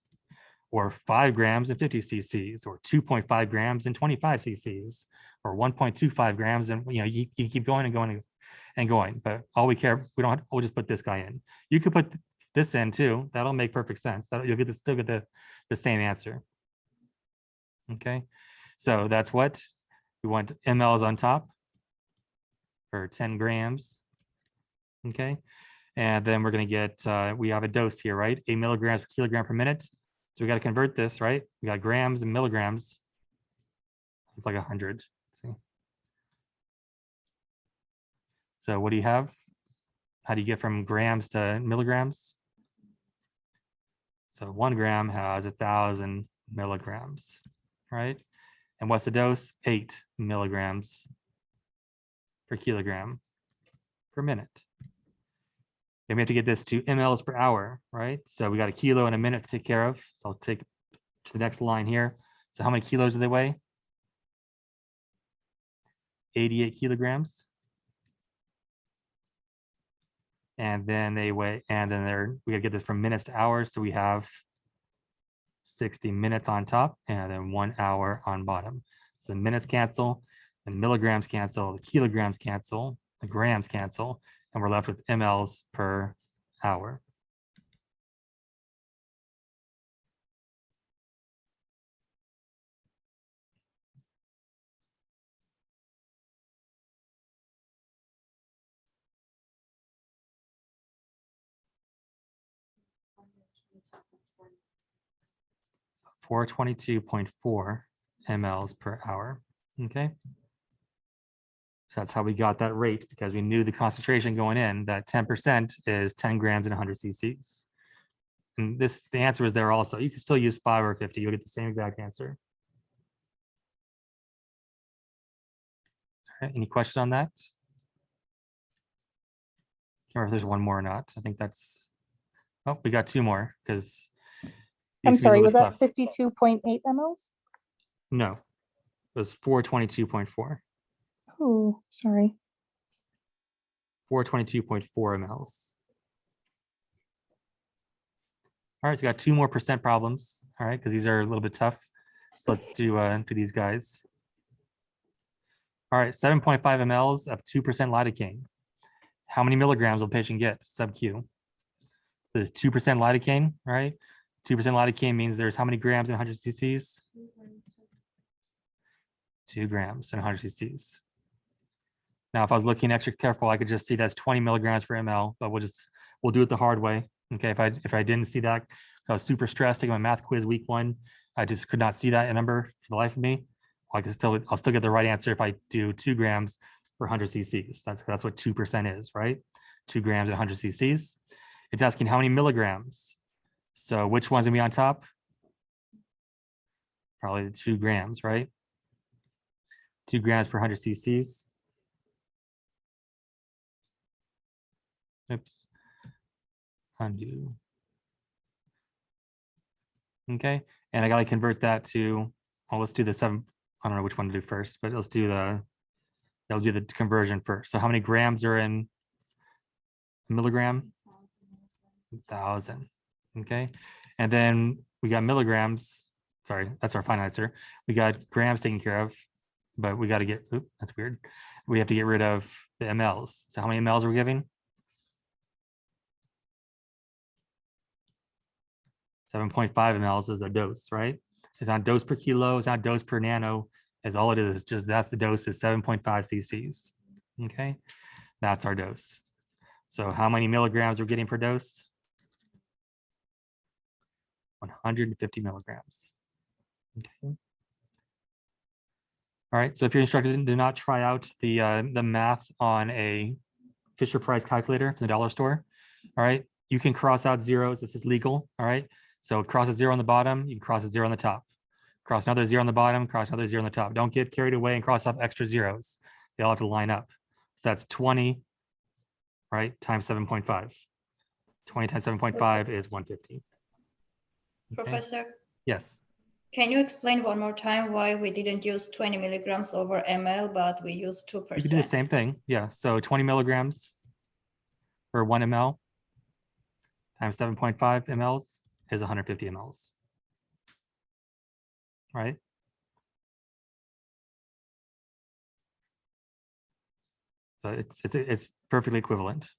or 5 grams and 50 cc's, or 2.5 grams and 25 cc's, or 1.25 grams. And you keep going and going and going. But all we care, we'll just put this guy in. You could put this in too. That'll make perfect sense. You'll still get the same answer. Okay, so that's what we want. mLs on top for 10 grams. Okay, and then we're going to get, we have a dose here, right? 8 milligrams per kilogram per minute. So we got to convert this, right? We got grams and milligrams. It's like 100. See? So what do you have? How do you get from grams to milligrams? So 1 gram has 1,000 milligrams, right? And what's the dose? 8 milligrams per kilogram per minute. Then we have to get this to mLs per hour, right? So we got a kilo and a minute to take care of. So I'll take to the next line here. So how many kilos do they weigh? 88 kilograms. And then they weigh, and then we gotta get this from minutes to hours. So we have 60 minutes on top and then 1 hour on bottom. So the minutes cancel, the milligrams cancel, the kilograms cancel, the grams cancel, and we're left with mLs per hour. So 422.4 mLs per hour. Okay. So that's how we got that rate, because we knew the concentration going in, that 10% is 10 grams in 100 cc's. And the answer is there also. You can still use 5 or 50, you'll get the same exact answer. All right, any question on that? Can't remember if there's one more or not. I think that's, oh, we got 2 more because. I'm sorry, was that 52.8 mLs? No, it was 422.4. Oh, sorry. 422.4 mLs. All right, so we got 2 more percent problems. All right, because these are a little bit tough. So let's do these guys. All right, 7.5 mLs of 2% lidocaine. How many milligrams will the patient get sub Q? There's 2% lidocaine, right? 2% lidocaine means there's how many grams in 100 cc's? 2 grams in 100 cc's. Now, if I was looking extra careful, I could just see that's 20 milligrams per ml, but we'll do it the hard way. Okay, if I didn't see that, I was super stressed taking my math quiz week 1. I just could not see that number for the life of me. I'll still get the right answer if I do 2 grams per 100 cc's. That's what 2% is, right? 2 grams in 100 cc's. It's asking how many milligrams. So which one's gonna be on top? Probably the 2 grams, right? 2 grams per 100 cc's. Oops. Undo. Okay, and I gotta convert that to, well, let's do the 7. I don't know which one to do first, but let's do I'll do the conversion first. So how many grams are in a milligram? 1,000. Okay, and then we got milligrams. Sorry, that's our final answer. We got grams taken care of, but we got to get, oops, that's weird. We have to get rid of the mLs. So how many mLs are we giving? 7.5 mLs is the dose, right? It's not dose per kilo, it's not dose per nano, as all it is just that's the dose is 7.5 cc's. Okay, that's our dose. So how many milligrams we're getting per dose? 150 milligrams. Okay. All right, so if you're instructed, do not try out the math on a Fisher-Price calculator from the dollar store. All right, you can cross out zeros. This is legal. All right, so cross a 0 on the bottom, you can cross a 0 on the top. Cross another 0 on the bottom, cross another 0 on the top. Don't get carried away and cross off extra zeros. They all have to line up. So that's 20, right, times 7.5. 20 times 7.5 is 150. Okay. Professor, Yes. can you explain one more time why we didn't use 20 milligrams over ml, but we used 2%? You can do the same thing. Yeah. So 20 milligrams for 1 ml times 7.5 mLs is 150 mLs. Right? So it's perfectly equivalent.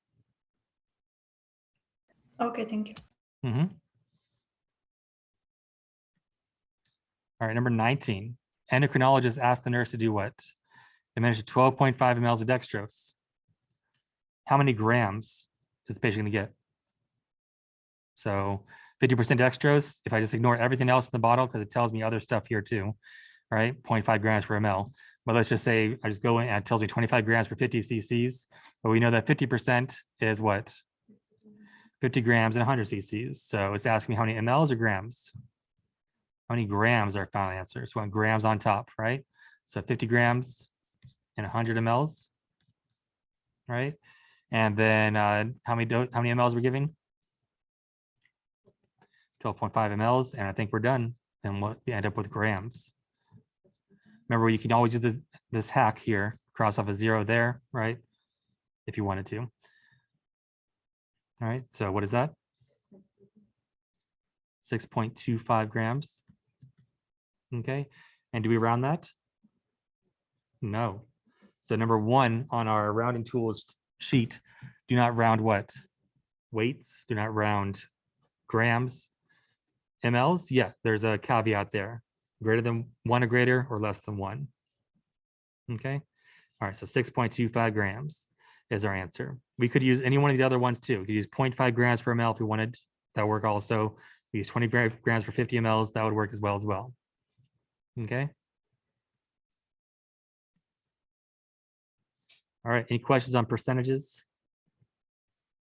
Okay, thank you. Mm-hmm. All right, number 19. Endocrinologist asked the nurse to do what? Administer 12.5 mLs of dextrose. How many grams is the patient going to get? So 50% dextrose, if I just ignore everything else in the bottle, because it tells me other stuff here too, right? 0.5 grams per ml. But let's just say I just go in and it tells me 25 grams per 50 cc's. But we know that 50% is what? 50 grams in 100 cc's. So it's asking me how many mLs or grams? How many grams are our final answer? So we want grams on top, right? So 50 grams and 100 mLs, right? And then how many mLs we're giving? 12.5 mLs, and I think we're done. Then we'll end up with grams. Remember, you can always use this hack here, cross off a 0 there, right? If you wanted to. All right, so what is that? 6.25 grams. Okay, and do we round that? No. So number 1 on our rounding tools sheet, do not round what? Weights, do not round grams. MLs, yeah, there's a caveat there. Greater than 1 or greater or less than 1. Okay, all right, so 6.25 grams is our answer. We could use any one of the other ones too. We could use 0.5 grams per ml if we wanted. That would work also. We use 20 grams for 50 mLs. That would work as well. Okay. All right, any questions on percentages?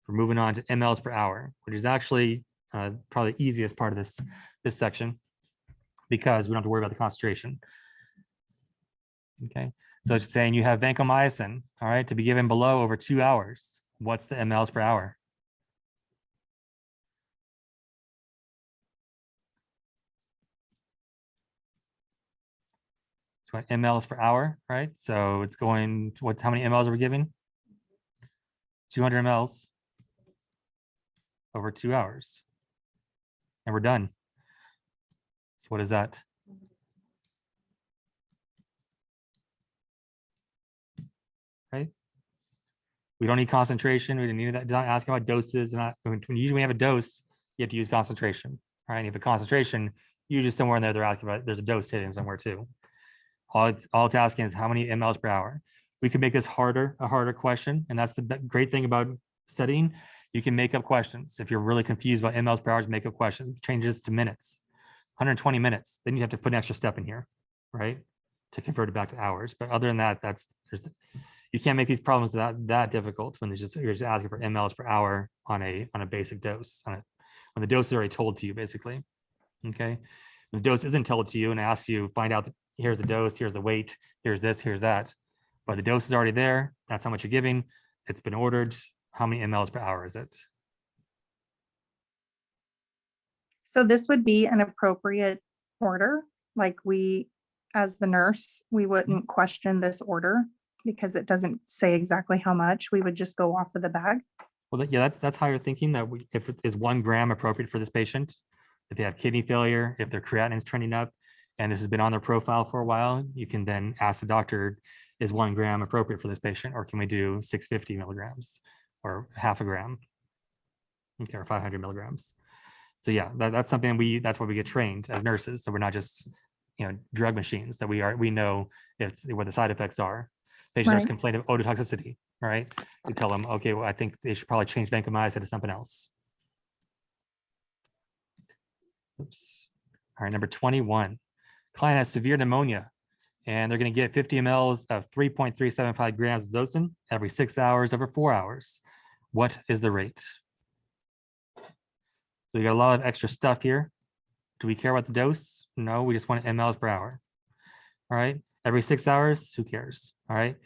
We're moving on to mLs per hour, which is actually probably the easiest part of this section because we don't have to worry about the concentration. Okay, so it's saying you have vancomycin, all right, to be given below over 2 hours. What's the mLs per hour? It's what mLs per hour, right? So it's going, how many mLs are we giving? 200 mLs over 2 hours. And we're done. So what is that? Right? We don't need concentration. We didn't need that. Not asking about doses. And when usually we have a dose, you have to use concentration. Right? And if a concentration, usually somewhere in there, they're asking about there's a dose hidden somewhere too. All it's asking is how many mLs per hour. We can make this a harder question. And that's the great thing about studying. You can make up questions. If you're really confused about mLs per hour, make up questions. Change this to minutes, 120 minutes. Then you have to put an extra step in here, right? To convert it back to hours. But other than that, you can't make these problems that difficult when you're just asking for mLs per hour on a basic dose, when the dose is already told to you, basically. Okay. When the dose isn't told to you and asks you, find out, here's the dose, here's the weight, here's this, here's that. But the dose is already there. That's how much you're giving. It's been ordered. How many mLs per hour is it? So this would be an appropriate order. Like we, as the nurse, we wouldn't question this order because it doesn't say exactly how much. We would just go off of the bag. Well, yeah, that's how you're thinking that if it is 1 gram appropriate for this patient, if they have kidney failure, if their creatinine is trending up, and this has been on their profile for a while, you can then ask the doctor, is 1 gram appropriate for this patient, or can we do 650 milligrams or half a gram? Okay, or 500 milligrams. So yeah, that's something that's why we get trained as nurses. So we're not just drug machines. That we know it's what the side effects are. Patients Right. complain of ototoxicity, right? We tell them, okay, well, I think they should probably change vancomycin to something else. Oops. All right, number 21. Client has severe pneumonia, and they're going to get 50 mLs of 3.375 grams of Zosyn every 6 hours over 4 hours. What is the rate? So we got a lot of extra stuff here. Do we care about the dose? No, we just want mLs per hour. All right, every 6 hours, who cares? All right,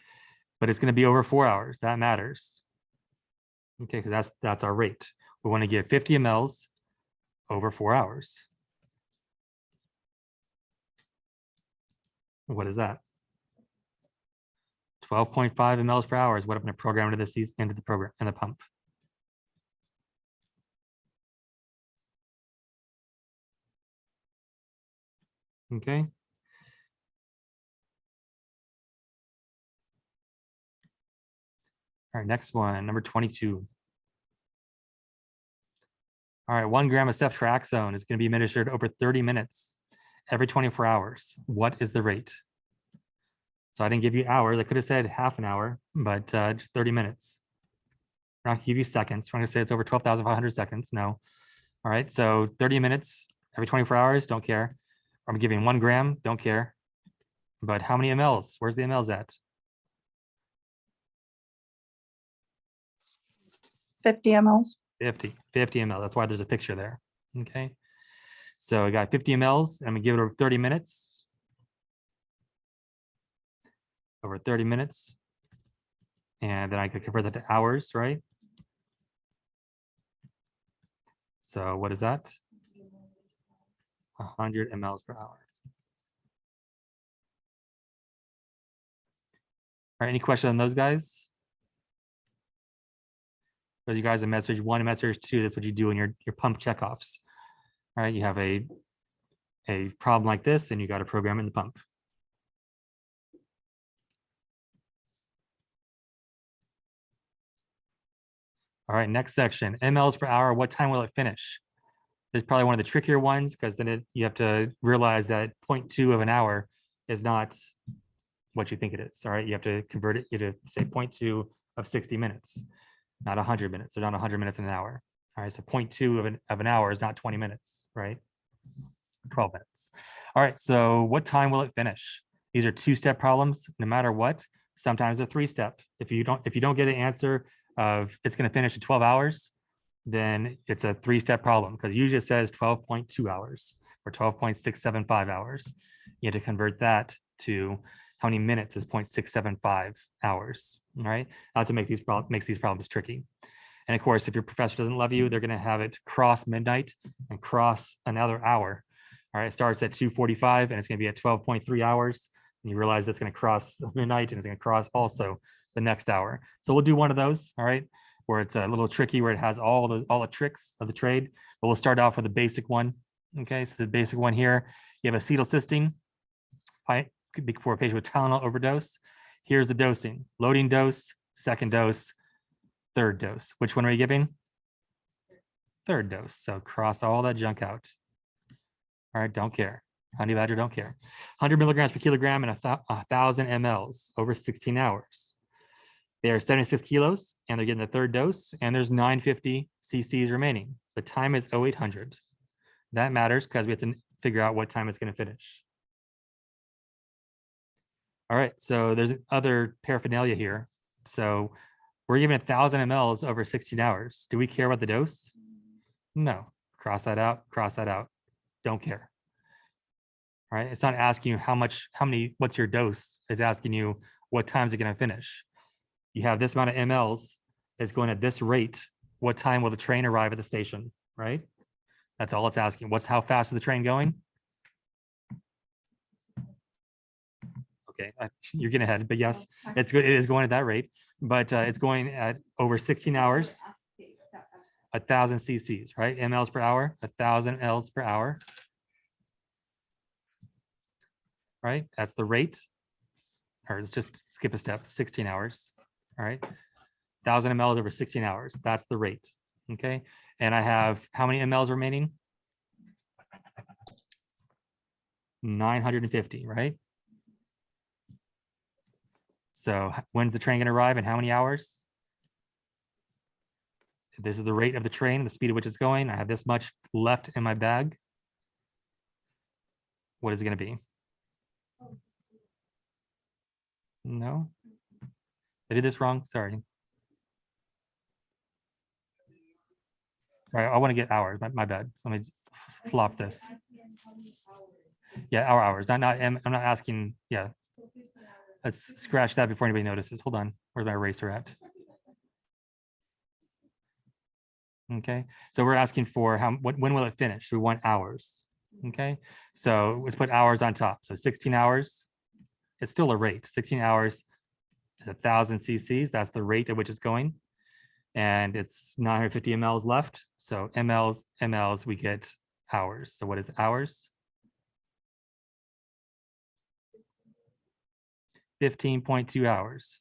but it's going to be over 4 hours. That matters. Okay, because that's our rate. We want to give 50 mLs over 4 hours. What is that? 12.5 mLs per hour is what I'm going to program into the program in the pump. Okay. All right, next one, number 22. All right, 1 gram of ceftriaxone is going to be administered over 30 minutes every 24 hours. What is the rate? So I didn't give you hours. I could have said half an hour, but just 30 minutes. I'm not going to give you seconds. I'm going to say it's over 12,500 seconds. No. All right, so 30 minutes every 24 hours, don't care. I'm giving 1 gram, don't care. But how many mLs? Where's the mLs at? 50 mLs. 50 mL. That's why there's a picture there. Okay. So I got 50 mLs. I'm gonna give it over 30 minutes. Over 30 minutes. And then I could convert that to hours, right? So what is that? 100 mLs per hour. right, any question on those guys? So you guys in message 1 and message 2, that's what you do in your pump checkoffs. All right, you have a problem like this and you got to program in the pump. All right, next section, mLs per hour, what time will it finish? This is probably one of the trickier ones because then you have to realize that 0.2 of an hour is not what you think it is. All right, you have to convert it, you have to say 0.2 of 60 minutes, not 100 minutes. They're not 100 minutes in an hour. All right, so 0.2 of an hour is not 20 minutes, right? It's 12 minutes. All right, so what time will it finish? These are 2-step problems, no matter what. Sometimes a 3-step. If you don't get an answer of it's going to finish in 12 hours, then it's a 3-step problem because usually it says 12.2 hours or 12.675 hours. You have to convert that to how many minutes is 0.675 hours. All right, how to make these makes these problems tricky. And of course, if your professor doesn't love you, they're going to have it cross midnight and cross another hour. All right, it starts at 2:45 and it's going to be at 12.3 hours. And you realize that's going to cross midnight and it's going to cross also the next hour. So we'll do one of those, all right, where it's a little tricky, where it has all the tricks of the trade. But we'll start off with the basic one. Okay, so the basic one here, you have acetylcysteine, right? Could be for a patient with Tylenol overdose. Here's the dosing: loading dose, second dose, third dose. Which one are you giving? Third dose. So cross all that junk out. All right, don't care. Honey badger don't care. 100 milligrams per kilogram and 1,000 mLs over 16 hours. They are 76 kilos and they're getting the third dose, and there's 950 cc's remaining. The time is 0800. That matters because we have to figure out what time it's going to finish. All right, so there's other paraphernalia here. So we're giving 1,000 mLs over 16 hours. Do we care about the dose? No. Cross that out, cross that out. Don't care. All right, it's not asking you what's your dose. It's asking you what time is it going to finish. You have this amount of mLs, it's going at this rate. What time will the train arrive at the station, right? That's all it's asking. How fast is the train going? Okay, you're getting ahead, but yes, it's good. It is going at that rate, but it's going at over 16 hours, 1,000 cc's, right? mLs per hour, 1,000 Ls per hour, right? That's the rate. Or let's just skip a step, 16 hours, all right? 1,000 mLs over 16 hours, that's the rate, okay? And I have how many mLs remaining? 950, right? So when's the train going to arrive and how many hours? This is the rate of the train, the speed at which it's going. I have this much left in my bag. What is it going to be? No, I did this wrong. Sorry. Sorry, I want to get hours. My bad. So let me flop this. Yeah, our hours. I'm not asking. Yeah. Let's scratch that before anybody notices. Hold on. Where's my eraser at? Okay. So we're asking for when will it finish? We want hours. Okay. So let's put hours on top. So 16 hours. It's still a rate. 16 hours is 1,000 cc's. That's the rate at which it's going. And it's 950 mLs left. So mLs, we get hours. So what is hours? 15.2 hours.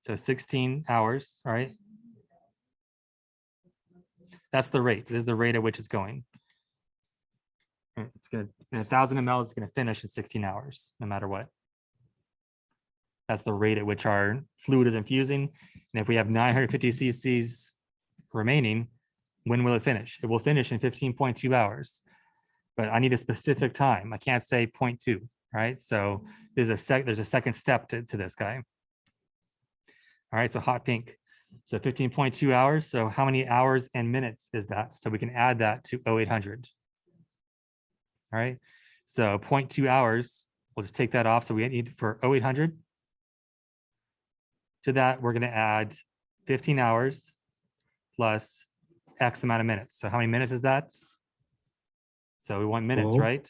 So 16 hours, all right? That's the rate. This is the rate at which it's going. It's going to, 1,000 mL is going to finish in 16 hours, no matter what. That's the rate at which our fluid is infusing. And if we have 950 cc's remaining, when will it finish? It will finish in 15.2 hours. But I need a specific time. I can't say 0.2, right? So there's a second step to this guy. All right, so hot pink. So 15.2 hours. So how many hours and minutes is that? So we can add that to 0800. All right, so 0.2 hours, we'll just take that off. So we need for 0800. To that, we're gonna add 15 hours plus X amount of minutes. So how many minutes is that? So we want minutes, 12. right?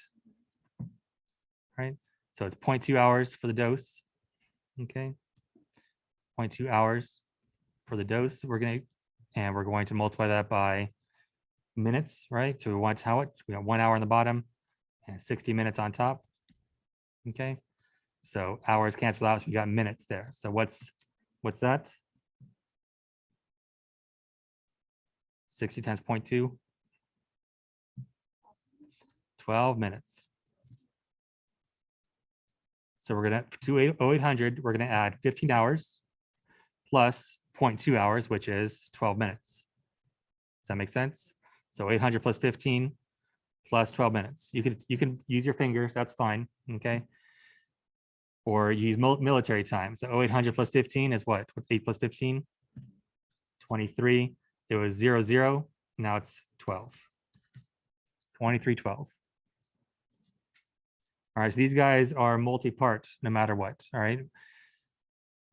right? So it's 0.2 hours for the dose. Okay. 0.2 hours for the dose. We're going to multiply that by minutes, right? So we want how it, we got 1 hour on the bottom and 60 minutes on top. Okay. So hours cancel out. So we got minutes there. So what's that? 60 times 0.2. 12 minutes. So we're gonna to 0800, we're gonna add 15 hours plus 0.2 hours, which is 12 minutes. Does that make sense? So 800 plus 15 plus 12 minutes. You can use your fingers, that's fine, okay? Or use military time. So 0800 plus 15 is what? What's 8 plus 15? 23. It was 0, 0. Now it's 12. 23, 12. All right, so these guys are multi-part no matter what, all right?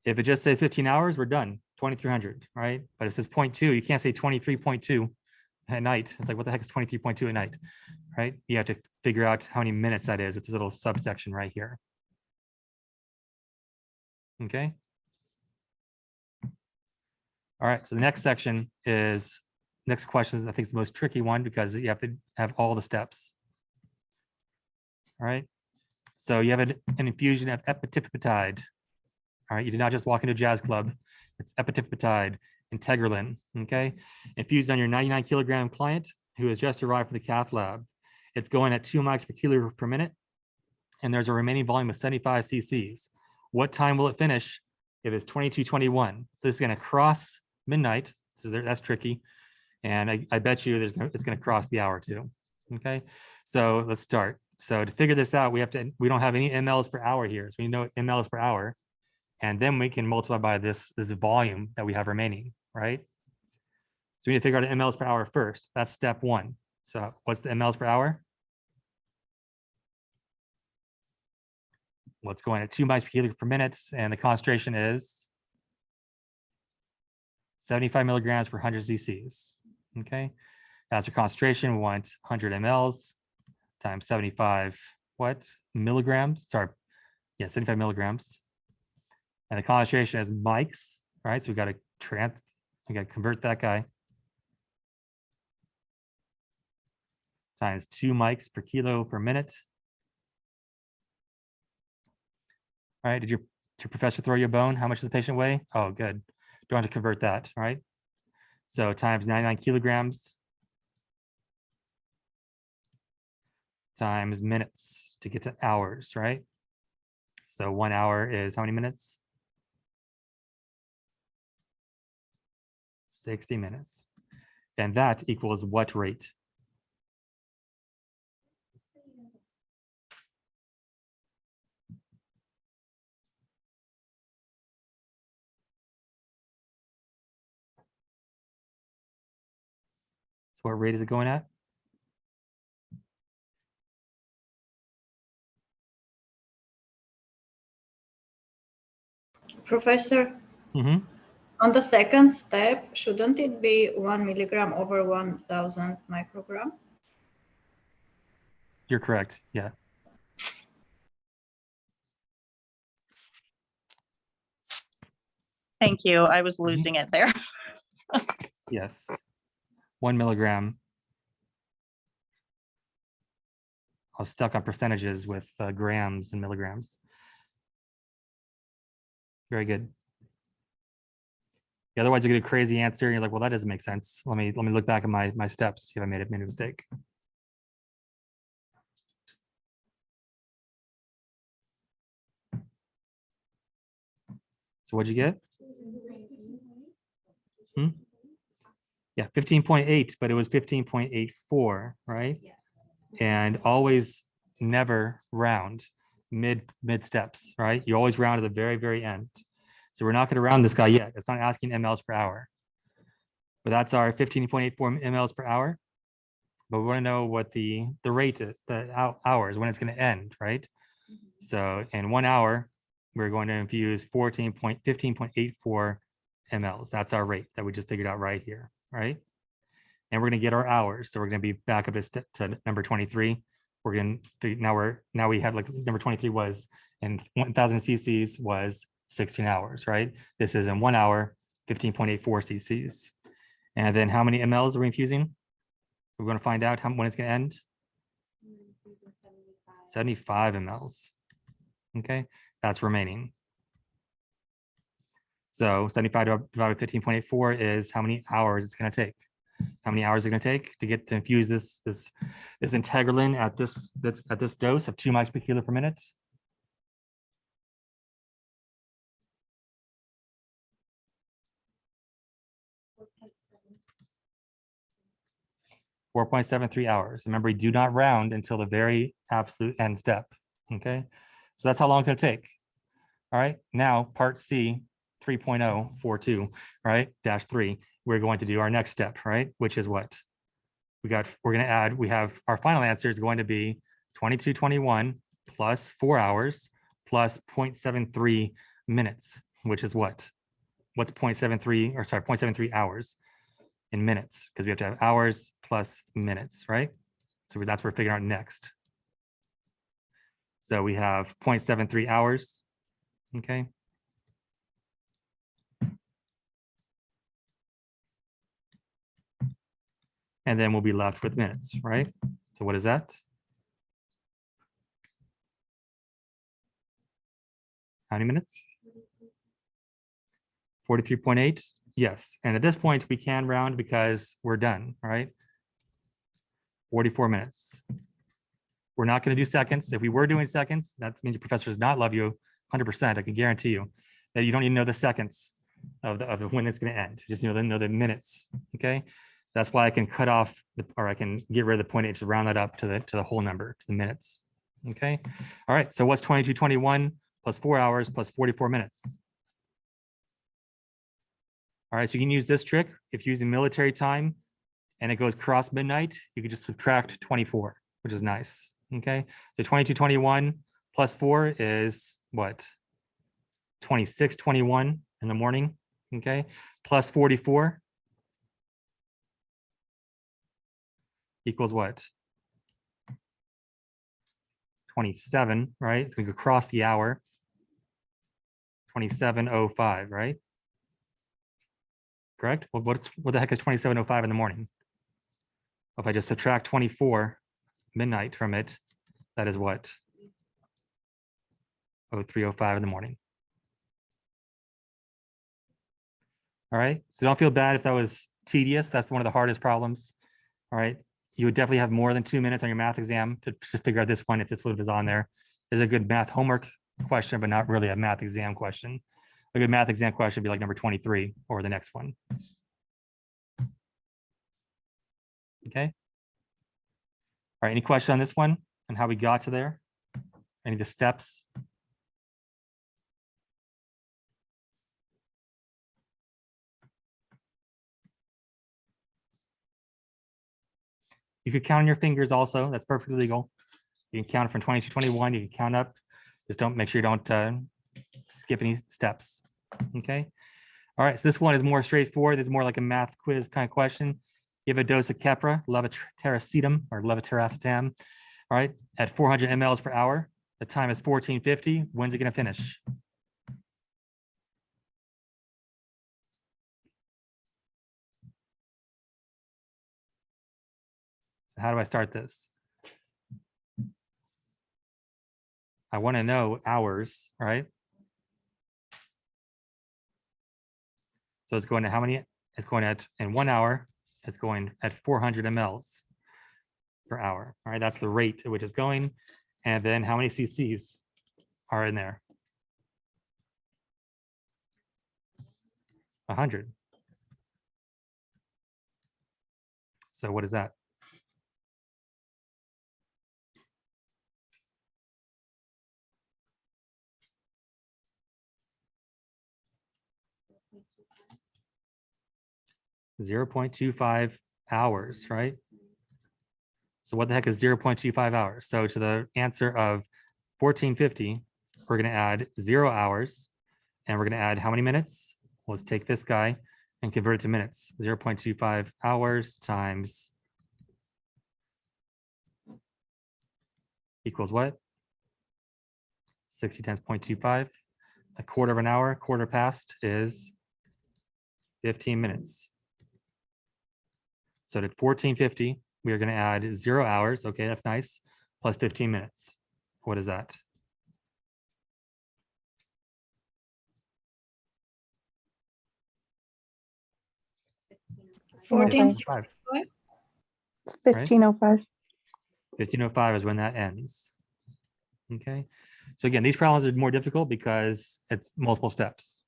If it just says 15 hours, we're done, 2300, right? But it says 0.2, you can't say 23.2 at night. It's like, what the heck is 23.2 at night, right? You have to figure out how many minutes that is with this little subsection right here. Okay. All right, so the next section is, next question, I think is the most tricky one because you have to have all the steps. All right. So you have an infusion of epitifibatide. All right, you did not just walk into a jazz club. It's epitifibatide, integralin, okay? Infused on your 99 kilogram client who has just arrived from the cath lab. It's going at 2 mics per kilo per minute, and there's a remaining volume of 75 cc's. What time will it finish? It is 22:21. So this is gonna cross midnight, so that's tricky. And I bet you it's gonna cross the hour too, okay? So let's start. So to figure this out, we don't have any mLs per hour here. So we know mLs per hour. And then we can multiply by this volume that we have remaining, right? So we need to figure out mLs per hour first. That's step 1. So what's the mLs per hour? Well, it's going at 2 mics per kilo per minute, and the concentration is 75 milligrams per 100 cc's, okay? That's our concentration. We want 100 mLs times 75, what? Milligrams, sorry. Yeah, 75 milligrams. And the concentration is mics, right? So we got to convert that guy times 2 mics per kilo per minute. All right, did your professor throw you a bone? How much does the patient weigh? Oh, good. Don't have to convert that, right? So times 99 kilograms times minutes to get to hours, right? So 1 hour is how many minutes? 60 minutes. And that equals what rate? So what rate is it going at? Professor, Mm-hmm. on the second step, shouldn't it be 1 milligram over 1000 microgram? You're correct. Yeah. Thank you. I was losing it there. Yes. 1 milligram. I was stuck on percentages with grams and milligrams. Very good. Yeah, otherwise you get a crazy answer. And you're like, well, that doesn't make sense. Let me look back at my steps, see if I made a mistake. So what'd you get? Yeah, 15.8, but it was 15.84, right? Yes. And always never round mid steps, right? You always round at the very, very end. So we're not going to round this guy yet. It's not asking mLs per hour. But that's our 15.84 mLs per hour. But we want to know what the rate, the hours, when it's going to end, right? So in 1 hour, we're going to infuse 15.84 mLs. That's our rate that we just figured out right here, right? And we're going to get our hours. So we're going to be back up to number 23. we're going to, now we have like number 23 was, and 1000 cc's was 16 hours, right? This is in 1 hour, 15.84 cc's. And then how many mLs are we infusing? We're going to find out when it's going to end. 75 mLs. Okay, that's remaining. So 75 divided by 15.84 is how many hours it's going to take. How many hours is it going to take to get to infuse this integralin at this dose of 2 mics per kilo per minute? .73 hours. Remember, we do not round until the very absolute end step. Okay, so that's how long it's going to take. All right, now part C 3.042, right, -3, we're going to do our next step, right, which is what? We're going to add, we have our final answer is going to be 2221 plus 4 hours plus 0.73 minutes, which is what? What's 0.73, or sorry, 0.73 hours in minutes, because we have to have hours plus minutes, right? So that's what we're figuring out next. So we have 0.73 hours, okay? And then we'll be left with minutes, right? So what is that? How many minutes? 43.8, yes. And at this point, we can round because we're done, right? 44 minutes. We're not going to do seconds. If we were doing seconds, that means your professor does not love you 100%. I can guarantee you that you don't even know the seconds of when it's going to end. You just know the minutes, okay? That's why I can cut off, or I can get rid of the 0.8 to round that up to the whole number, to the minutes, okay? All right, so what's 2221 plus 4 hours plus 44 minutes? All right, so you can use this trick. If you're using military time and it goes cross midnight, you can just subtract 24, which is nice, okay? So 2221 plus 4 is what? 2621 in the morning, okay? Plus 44 equals what? 27, right? It's gonna go across the hour. 27:05, right? Correct? Well, what the heck is 27:05 in the morning? If I just subtract 24 midnight from it, that is what? 03:05 in the morning. All right, so don't feel bad if that was tedious. That's one of the hardest problems. All right, you would definitely have more than 2 minutes on your math exam to figure out this one if this was on there. There's a good math homework question, but not really a math exam question. A good math exam question would be like number 23 or the next one. Okay. All right, any question on this one and how we got to there? Any of the steps? You could count on your fingers also. That's perfectly legal. You can count from 20 to 21. You can count up. Just don't make sure you don't skip any steps. Okay. All right. So this one is more straightforward. It's more like a math quiz kind of question. Give a dose of Keppra, levetiracetam or levetiracetam. All right. At 400 mLs per hour. The time is 14:50. When's it going to finish? So how do I start this? I want to know hours, right? So it's going to how many? It's going at in 1 hour. It's going at 400 mLs per hour. All right, that's the rate at which it's going. And then how many cc's are in there? 100. So what is that? .25 hours, right? So what the heck is 0.25 hours? So to the answer of 1450, we're going to add 0 hours, and we're going to add how many minutes? Let's take this guy and convert it to minutes. 0.25 hours times equals what? 60 times 0.25. A quarter of an hour, quarter past is 15 minutes. So at 1450, we are going to add 0 hours. Okay, that's nice. Plus 15 minutes. What is that? Fourteen 15:05. It's Right. 15:05. 15:05 is when that ends. Okay. So again, these problems are more difficult because it's multiple steps.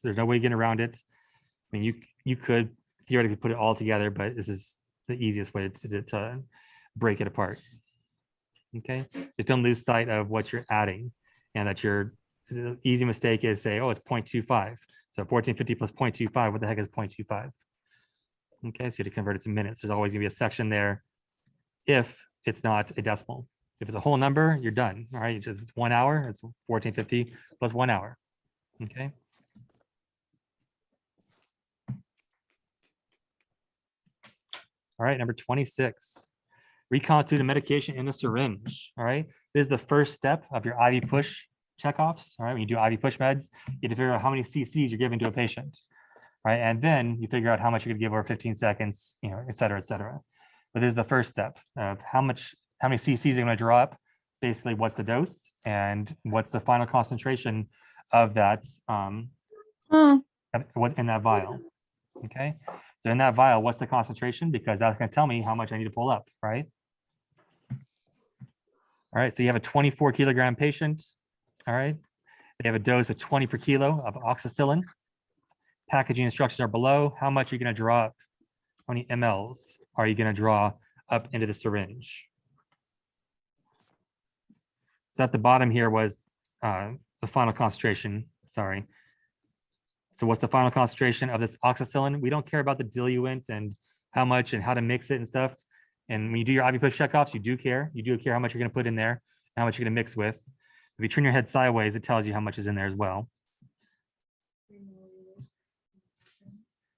There's no way to get around it. I mean, you could theoretically put it all together, but this is the easiest way to break it apart. Okay. Just don't lose sight of what you're adding, and that the easy mistake is say, oh, it's 0.25. So 1450 plus 0.25, what the heck is 0.25? Okay, so you have to convert it to minutes. There's always gonna be a section there if it's not a decimal. If it's a whole number, you're done. All right, it's 1 hour, it's 1450 plus 1 hour. Okay. All right, number 26. Reconstitute a medication in a syringe. All right, this is the first step of your IV push checkoffs. All right, when you do IV push meds, you have to figure out how many cc's you're giving to a patient. Right, and then you figure out how much you're gonna give over 15 seconds, you know, et cetera, et cetera. But this is the first step of how many cc's are gonna draw up. Basically, what's the dose and what's the final concentration of that what in that vial. Okay, so in that vial, what's the concentration? Because that's going to tell me how much I need to pull up, right? All right, so you have a 24 kilogram patient. All right, they have a dose of 20 per kilo of oxacillin. Packaging instructions are below. How much are you going to draw up? How many mLs are you going to draw up into the syringe? So at the bottom here was the final concentration. Sorry. So what's the final concentration of this oxacillin? We don't care about the diluent and how much and how to mix it and stuff. And when you do your IV push checkoffs, you do care. You do care how much you're going to put in there, how much you're going to mix with. If you turn your head sideways, it tells you how much is in there as well.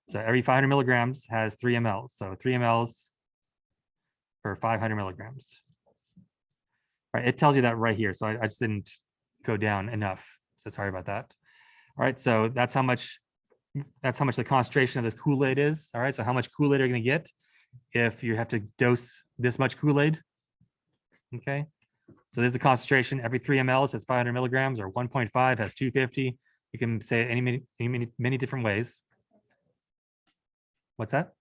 So every 500 milligrams has 3 mLs. So 3 mLs per 500 milligrams. All right, it tells you that right here. So I just didn't go down enough. So sorry about that. All right, so that's how much the concentration of this Kool-Aid is. All right, so how much Kool-Aid are you going to get if you have to dose this much Kool-Aid? Okay, so there's the concentration. Every 3 mLs has 500 milligrams, or 1.5 has 250. You can say it many different ways. What's that?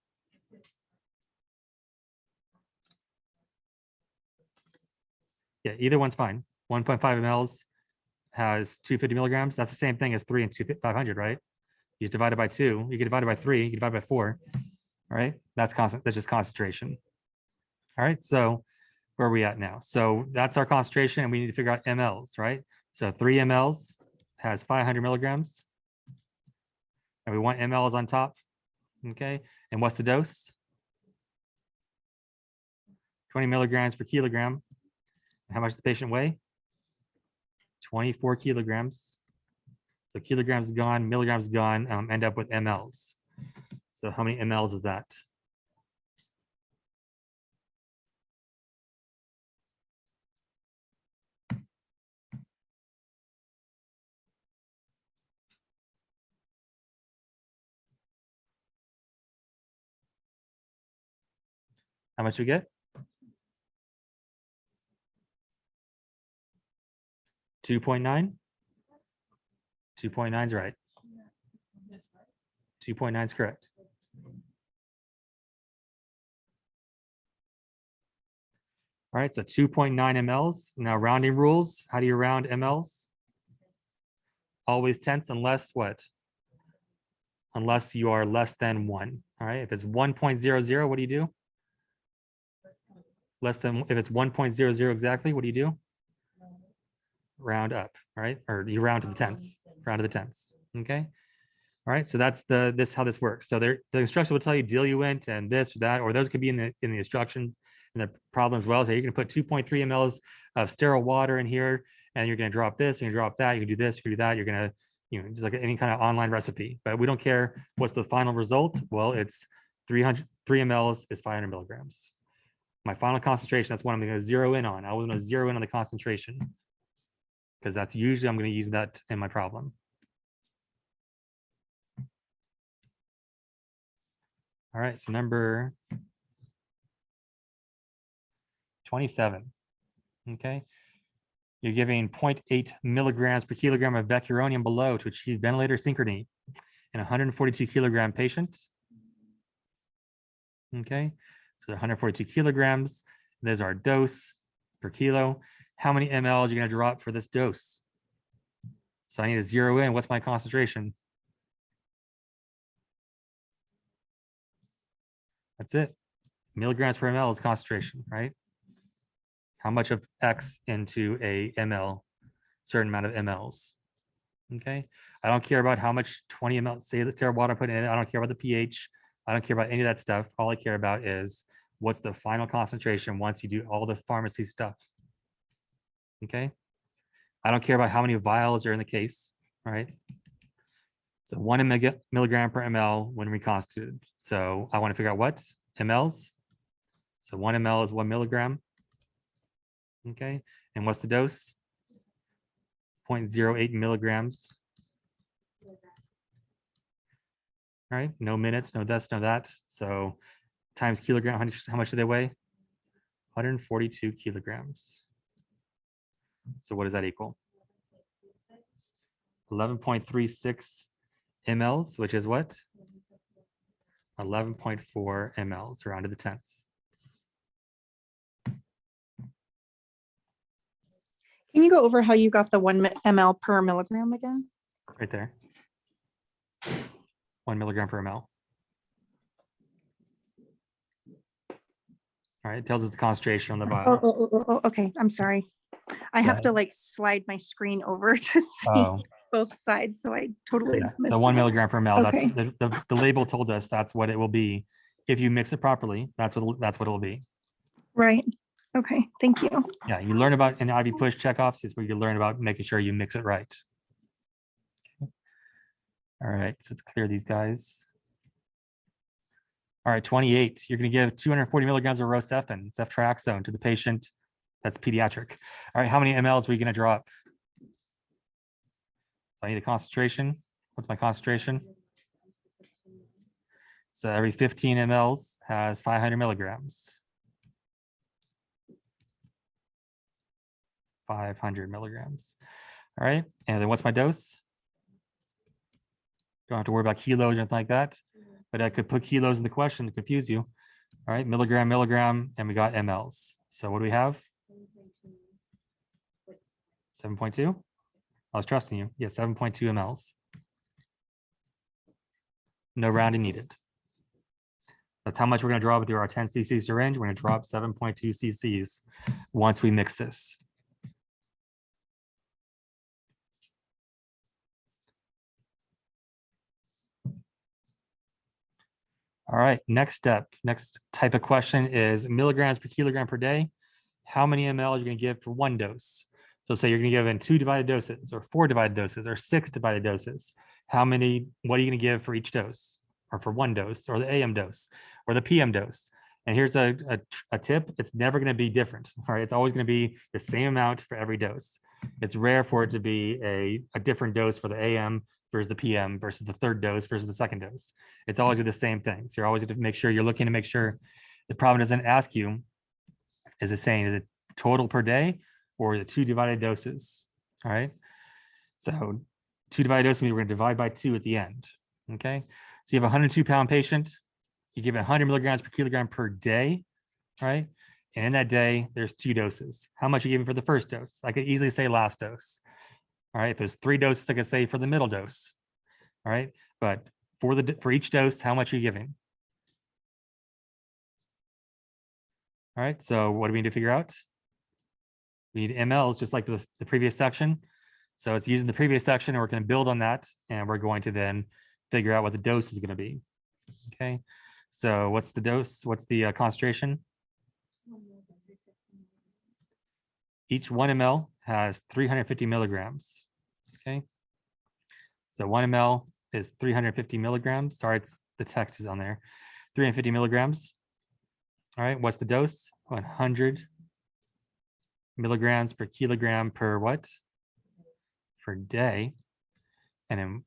Yeah, either one's fine. 1.5 mLs has 250 milligrams. That's the same thing as 3 and 500, right? You just divide it by 2. You can divide it by 3. You can divide it by 4. All right, that's constant. That's just concentration. All right, so where are we at now? So that's our concentration, and we need to figure out mLs, right? So 3 mLs has 500 milligrams, and we want mLs on top. Okay, and what's the dose? 20 milligrams per kilogram. How much does the patient weigh? 24 kilograms. So kilograms gone, milligrams gone, end up with mLs. So how many mLs is that? How much we get? 2.9. 2.9 is right. 2.9 is correct. All right, so 2.9 mLs. Now rounding rules. How do you round mLs? Always tenths unless what? Unless you are less than 1. All right, if it's 1.00, what do you do? Less than, if it's 1.00 exactly, what do you do? Round up, right? Or you round to the tenths, round to the tenths. Okay. All right, so that's how this works. So the instruction will tell you diluent and this or that, or those could be in the instructions and the problem as well. So you're going to put 2.3 mLs of sterile water in here, and you're going to drop this, and you drop that. You can do this, you can do that. You're going to, you know, just like any kind of online recipe. But we don't care what's the final result. Well, it's 3 mLs is 500 milligrams. My final concentration, that's what I'm gonna zero in on. I was gonna zero in on the concentration. Because that's usually, I'm gonna use that in my problem. All right, so number 27, okay? You're giving 0.8 milligrams per kilogram of vecuronium below to achieve ventilator synchrony in a 142 kilogram patient. Okay, so 142 kilograms, there's our dose per kilo. How many ml are you gonna drop for this dose? So I need to zero in, what's my concentration? That's it. Milligrams per ml is concentration, right? How much of X into a ml, certain amount of mLs. Okay, I don't care about how much 20 ml, say the tera water put in it. I don't care about the pH. I don't care about any of that stuff. All I care about is what's the final concentration once you do all the pharmacy stuff. Okay, I don't care about how many vials are in the case, all right? So 1 milligram per ml when reconstituted. So I want to figure out what mLs. So 1 ml is 1 milligram. Okay, and what's the dose? 0.08 milligrams. All right, no minutes, no this, no that. So times kilogram, how much do they weigh? 142 kilograms. So what does that equal? 11.36 mLs, which is what? 11.4 mLs, round to the tenths. Can you go over how you got the 1 ml per milligram again? Right there. 1 milligram per ml. All right, it tells us the concentration on the vial. Oh, okay, I'm sorry. I have Yeah. to like slide my screen over to see Oh, both sides, so I totally yeah. missed So 1 that. milligram per ml, Okay. that's the label told us that's what it will be. If you mix it properly, that's what it'll be. Right, okay, thank you. Yeah, you learn about an IV push checkoffs is where you learn about making sure you mix it right. All right, so let's clear these guys. All right, 28, you're gonna give 240 milligrams of Rocephin, ceftriaxone to the patient. That's pediatric. All right, how many mLs are we gonna drop? So I need a concentration. What's my concentration? So every 15 mLs has 500 milligrams. 500 milligrams. All right, and then what's my dose? Don't have to worry about kilos or anything like that, but I could put kilos in the question to confuse you. All right, milligram, and we got mLs. So what do we have? 7.2? I was trusting you. Yeah, 7.2 mLs. No rounding needed. That's how much we're going to drop into our 10 cc syringe. We're going to drop 7.2 cc's once we mix this. All right, next step, next type of question is milligrams per kilogram per day. How many ml are you going to give for one dose? So say you're going to give in 2 divided doses or 4 divided doses or 6 divided doses. What are you going to give for each dose, or for one dose, or the AM dose or the PM dose? And here's a tip. It's never going to be different. All right, it's always going to be the same amount for every dose. It's rare for it to be a different dose for the AM versus the PM versus the third dose versus the second dose. It's always the same thing. So you're always going to make sure you're looking to make sure the problem doesn't ask you, is it saying, is it total per day or the 2 divided doses? All right. So 2 divided doses means we're going to divide by 2 at the end. Okay. So you have a 102-pound patient. You give it 100 milligrams per kilogram per day. Right. And in that day, there's 2 doses. How much are you giving for the first dose? I could easily say last dose. All right. If there's 3 doses, I could say for the middle dose. All right. But for each dose, how much are you giving? All right. So what do we need to figure out? We need mLs, just like the previous section. So it's using the previous section, and we're going to build on that, and we're going to then figure out what the dose is going to be. Okay. So what's the dose? What's the concentration? Each 1 ml has 350 milligrams. Okay. So 1 ml is 350 milligrams. Sorry, the text is on there. 350 milligrams. All right. What's the dose? 100 milligrams per kilogram per what? Per day. And then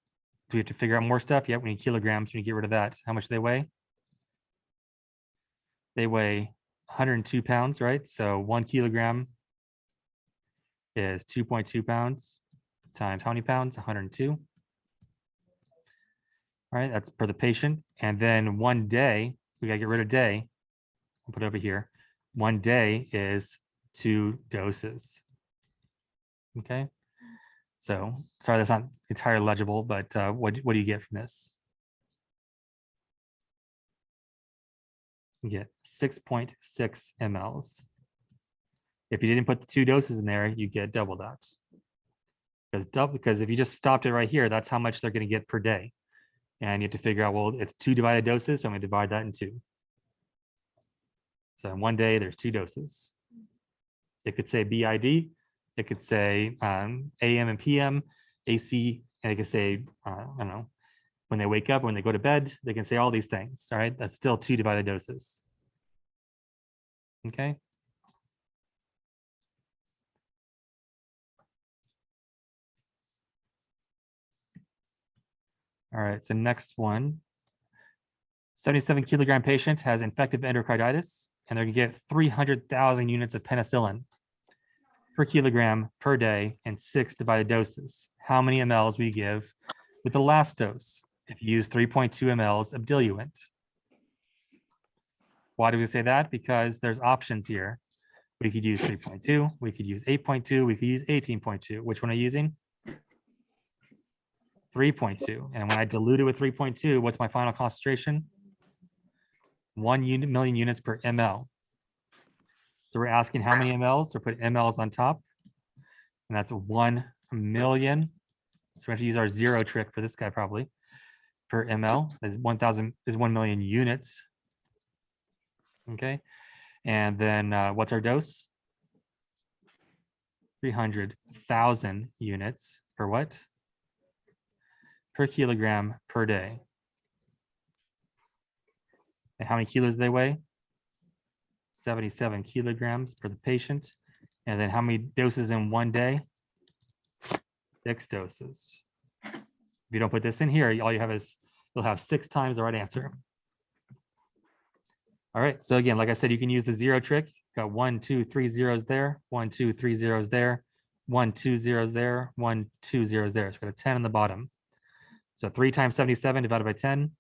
do we have to figure out more stuff? Yep, we need kilograms. We need to get rid of that. How much do they weigh? They weigh 102 pounds, right? So 1 kilogram is 2.2 pounds times how many pounds? 102. All right, that's per the patient. And then 1 day, we gotta get rid of day. I'll put it over here. 1 day is 2 doses. Okay. So sorry, that's not entirely legible, but what do you get from this? You get 6.6 mLs. If you didn't put the 2 doses in there, you get double that. Because if you just stopped it right here, that's how much they're going to get per day. And you have to figure out, well, it's 2 divided doses, so I'm going to divide that in 2. So in 1 day, there's 2 doses. It could say BID, it could say AM and PM, AC, and it could say, I don't know, when they wake up, when they go to bed, they can say all these things. All right, that's still 2 divided doses. Okay. All right, so next one. 77 kilogram patient has infective endocarditis, and they're gonna get 300,000 units of penicillin per kilogram per day in 6 divided doses. How many mLs will you give with the last dose if you use 3.2 mLs of diluent? Why do we say that? Because there's options here. We could use 3.2, we could use 8.2, we could use 18.2. Which one are you using? 3.2. And when I dilute it with 3.2, what's my final concentration? 1 million units per ml. So we're asking how many mLs, so put mLs on top. And that's 1 million. So we have to use our 0 trick for this guy probably. Per ml is 1,000 is 1 million units. Okay. And then what's our dose? 300,000 units per what? Per kilogram per day. And how many kilos do they weigh? 77 kilograms per the patient. And then how many doses in 1 day? 6 doses. If you don't put this in here, all you have is you'll have 6 times the right answer. All right, so again, like I said, you can use the 0 trick. Got 1, 2, 3 zeros there, 1, 2, 3 zeros there, 1, 2 zeros there, 1, 2 zeros there. So we got a 10 on the bottom. So 3 times 77 divided by 10.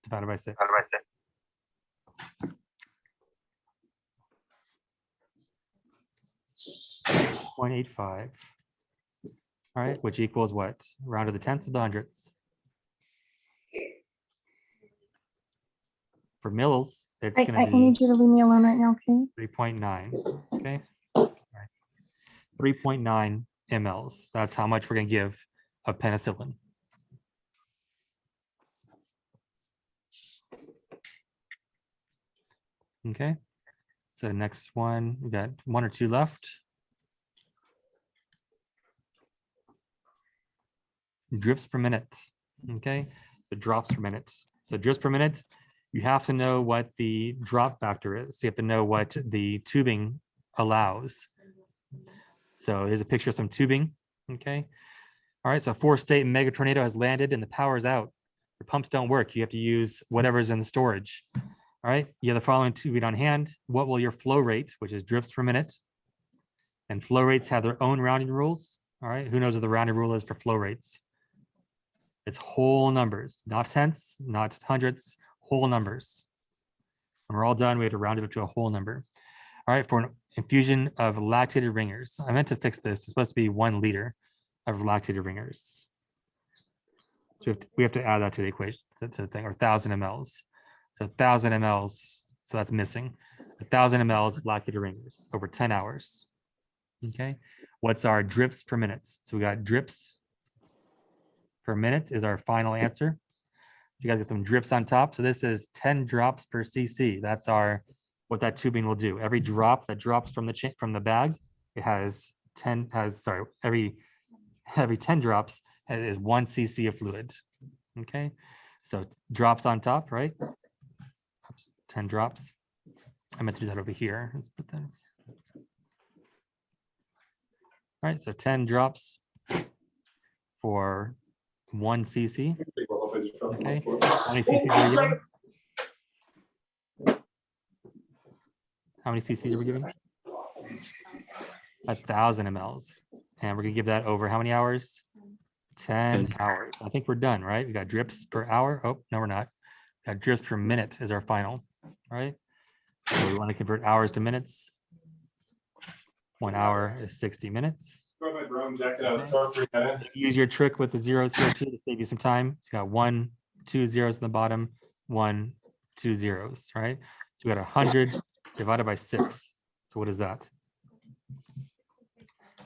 Divided by 6. 0.85. All right, which equals what? Round to the tenths of the hundredths. For mils, it's I going to be need you to leave me alone right now, okay? 3.9. Okay. All right. 3.9 mLs. That's how much we're going to give of penicillin. Okay. So next one, we got 1 or 2 left. Drips per minute. Okay. The drops per minute. So drips per minute, you have to know what the drop factor is. You have to know what the tubing allows. So here's a picture of some tubing. Okay. All right. So 4-state mega tornado has landed and the power is out. Your pumps don't work. You have to use whatever's in the storage. All right. You have the following tubing on hand. What will your flow rate, which is drips per minute? And flow rates have their own rounding rules. All right. Who knows what the rounding rule is for flow rates? It's whole numbers, not tenths, not hundredths, whole numbers. When we're all done, we have to round it up to a whole number. All right, for an infusion of lactated ringers. I meant to fix this. It's supposed to be 1 liter of lactated ringers. So we have to add that to the equation, that's the thing, or 1,000 mLs. So 1,000 mLs, so that's missing. 1,000 mLs of lactated ringers over 10 hours. Okay, what's our drips per minute? So we got drips per minute is our final answer. You guys get some drips on top. So this is 10 drops per cc. That's what that tubing will do. Every drop that drops from the bag, it has every 10 drops is 1 cc of fluid. Okay, so drops on top, right? Oops, 10 drops. I meant to do that over here. Let's put that. All right, so 10 drops for 1 cc. Okay, how many cc's are we giving? How many cc's are we giving? 1,000 mLs. And we're gonna give that over how many hours? 10 hours. I think we're done, right? We got drips per hour. Oh, no, we're not. Got drips per minute is our final, right? So we want to convert hours to minutes. 1 hour is 60 minutes. Use your trick with the zeros here too to save you some time. So you got 1, 2 zeros in the bottom, 1, 2 zeros, right? So we got 100 divided by 6. So what is that?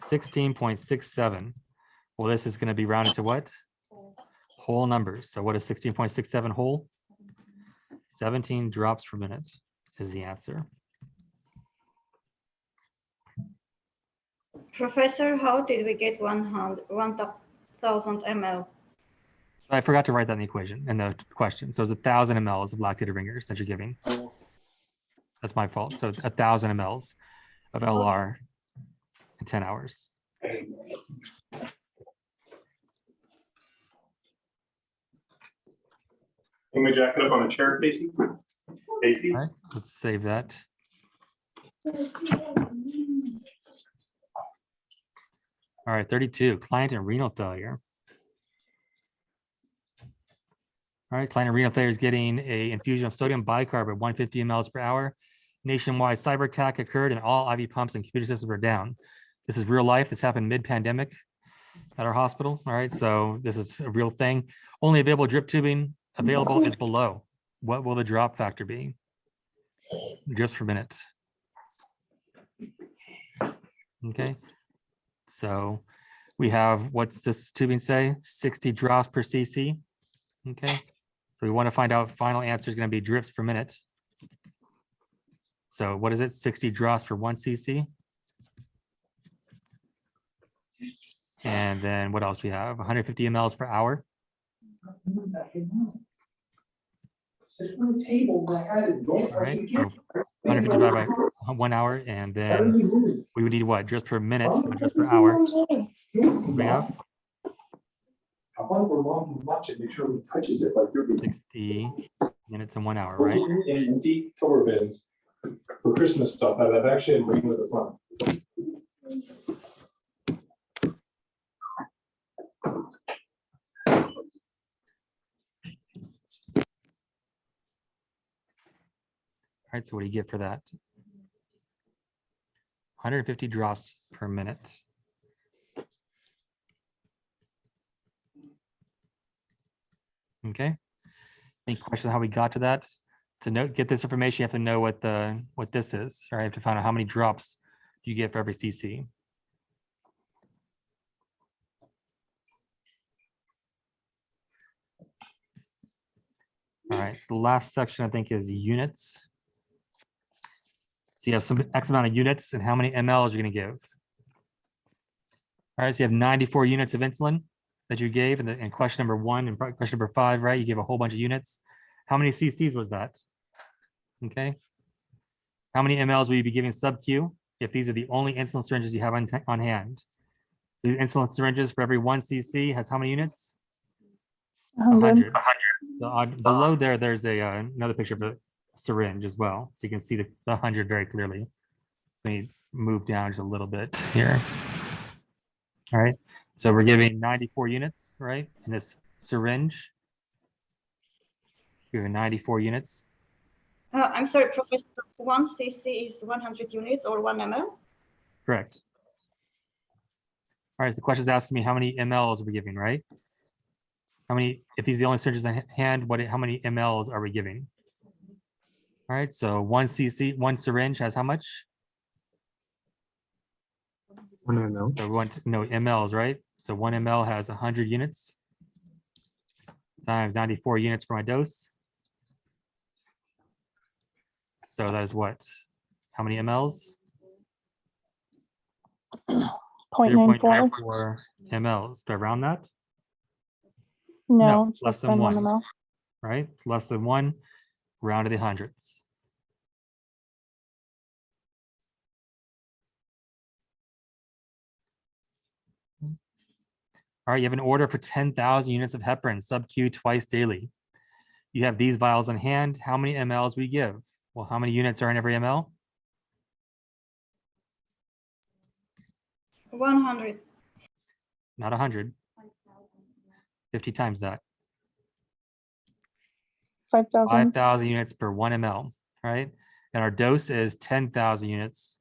16.67. Well, this is going to be rounded to what? Whole numbers. So what is 16.67 whole? 17 drops per minute is the answer. Professor, how did we get 1,000 ml? I forgot to write that in the equation in the question. So it's 1,000 mLs of lactated ringers that you're giving. That's my fault. So it's 1,000 mLs of LR in 10 hours. Can we jack it up on a chair, Casey? Casey? All right, let's save that. All right, 32, client and renal failure. All right, client and renal failure is getting a infusion of sodium bicarb at 150 mLs per hour. Nationwide cyber attack occurred and all IV pumps and computer systems were down. This is real life. This happened mid-pandemic at our hospital. All right, so this is a real thing. Only available drip tubing available is below. What will the drop factor be? Just per minute. Okay, so we have, what's this tubing say? 60 drops per cc. Okay, so we want to find out final answer is going to be drips per minute. So what is it? 60 drops per 1 cc. And then what else we have? 150 mLs per hour. All right, so 150 divided by 1 hour, and then we would need what? Just per minute, not just per hour. Bring up 60 minutes and 1 hour, right? Empty cover bins for Christmas stuff that I've actually been bringing to the front. All right, so what do you get for that? 150 drops per minute. Okay. Any questions on how we got to that? To get this information, you have to know what this is. All right, you have to find out how many drops you get for every cc. All right, so the last section I think is units. So you have some X amount of units and how many mLs you're going to give. All right, so you have 94 units of insulin that you gave in question number 1 and question number 5, right? You gave a whole bunch of units. How many cc's was that? Okay. How many mLs will you be giving sub-Q if these are the only insulin syringes you have on hand? So these insulin syringes for every 1 cc has how many units? 100. So below there's another picture of a syringe as well. So you can see the 100 very clearly. Let me move down just a little bit here. All right, so we're giving 94 units, right? In this syringe, we're 94 units. I'm sorry, Professor, 1 cc is 100 units or 1 ml? Correct. All right, so the question is asking me how many mLs are we giving, right? How many, if these are the only syringes on hand, how many mLs are we giving? All right, so 1 cc, 1 syringe has how much? 1 ml. So we want to know mLs, right? So 1 ml has 100 units. times 94 units for my dose. So that is what? How many mLs? 0.94. 0.94 mLs. Do I round that? No, it's less less than than 1 1. ml. Right? It's less than 1, round to the hundredths. All right, you have an order for 10,000 units of heparin sub-Q twice daily. You have these vials on hand. How many mLs we give? Well, how many units are in every ml? 100. Not 100. 50 times that. 5,000. 5,000 units per 1 ml, right? And our dose is 10,000 units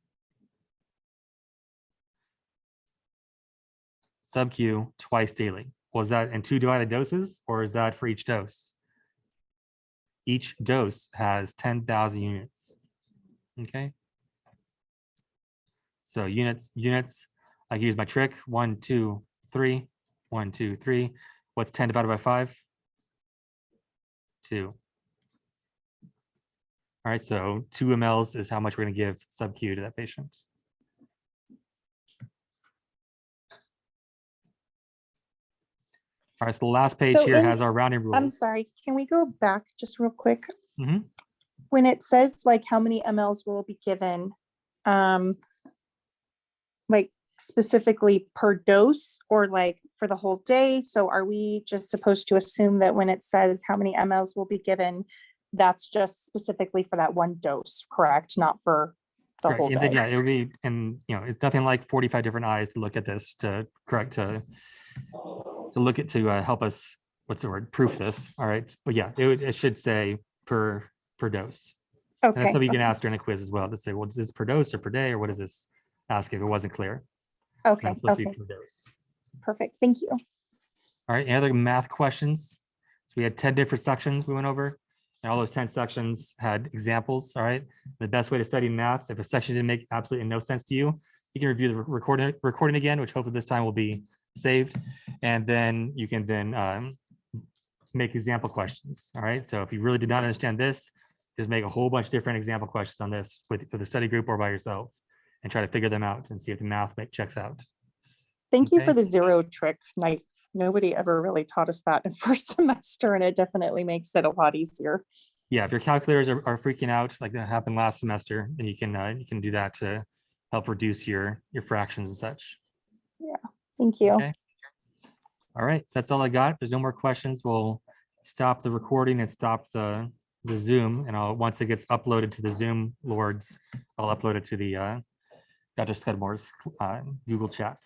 sub-Q twice daily. Was that in 2 divided doses, or is that for each dose? Each dose has 10,000 units. Okay. So units. I can use my trick. 1, 2, 3. 1, 2, 3. What's 10 divided by 5? 2. All right, so 2 mLs is how much we're going to give sub-Q to that patient. All right, so the last page So here in- has our rounding I'm rules. sorry, can we go back just real quick? Mhm. When it says like how many mLs will be given, like specifically per dose or like for the whole day? So are we just supposed to assume that when it says how many mLs will be given, that's just specifically for that one dose, correct? Not for the Right, whole and then, day? yeah, it would be, and it's nothing like 45 different eyes to look at this to look at to help us, what's the word, proof this. All right, but yeah, it should say per dose. And that's Okay, something you can ask during a quiz as well to say, well, is this per dose or per day, or what is this? Ask if it wasn't clear. okay, That's supposed to okay, be per dose. perfect. Thank you. All right, any other math questions? So we had 10 different sections we went over, and all those 10 sections had examples. All right, the best way to study math, if a section didn't make absolutely no sense to you, you can review the recording again, which hopefully this time will be saved, and then you can then make example questions. All right, so if you really did not understand this, just make a whole bunch of different example questions on this with the study group or by yourself, and try to figure them out and see if the math checks out. Thank you Okay. for the 0 trick. Like nobody ever really taught us that in first semester, and it definitely makes it a lot easier. Yeah, if your calculators are freaking out like that happened last semester, then you can do that to help reduce your fractions and such. Thank you. Okay. All right, so that's all I got. If there's no more questions, we'll stop the recording and stop the Zoom, and once it gets uploaded to the Zoom Lords, I'll upload it to the Dr. Scudmore's Google Chat.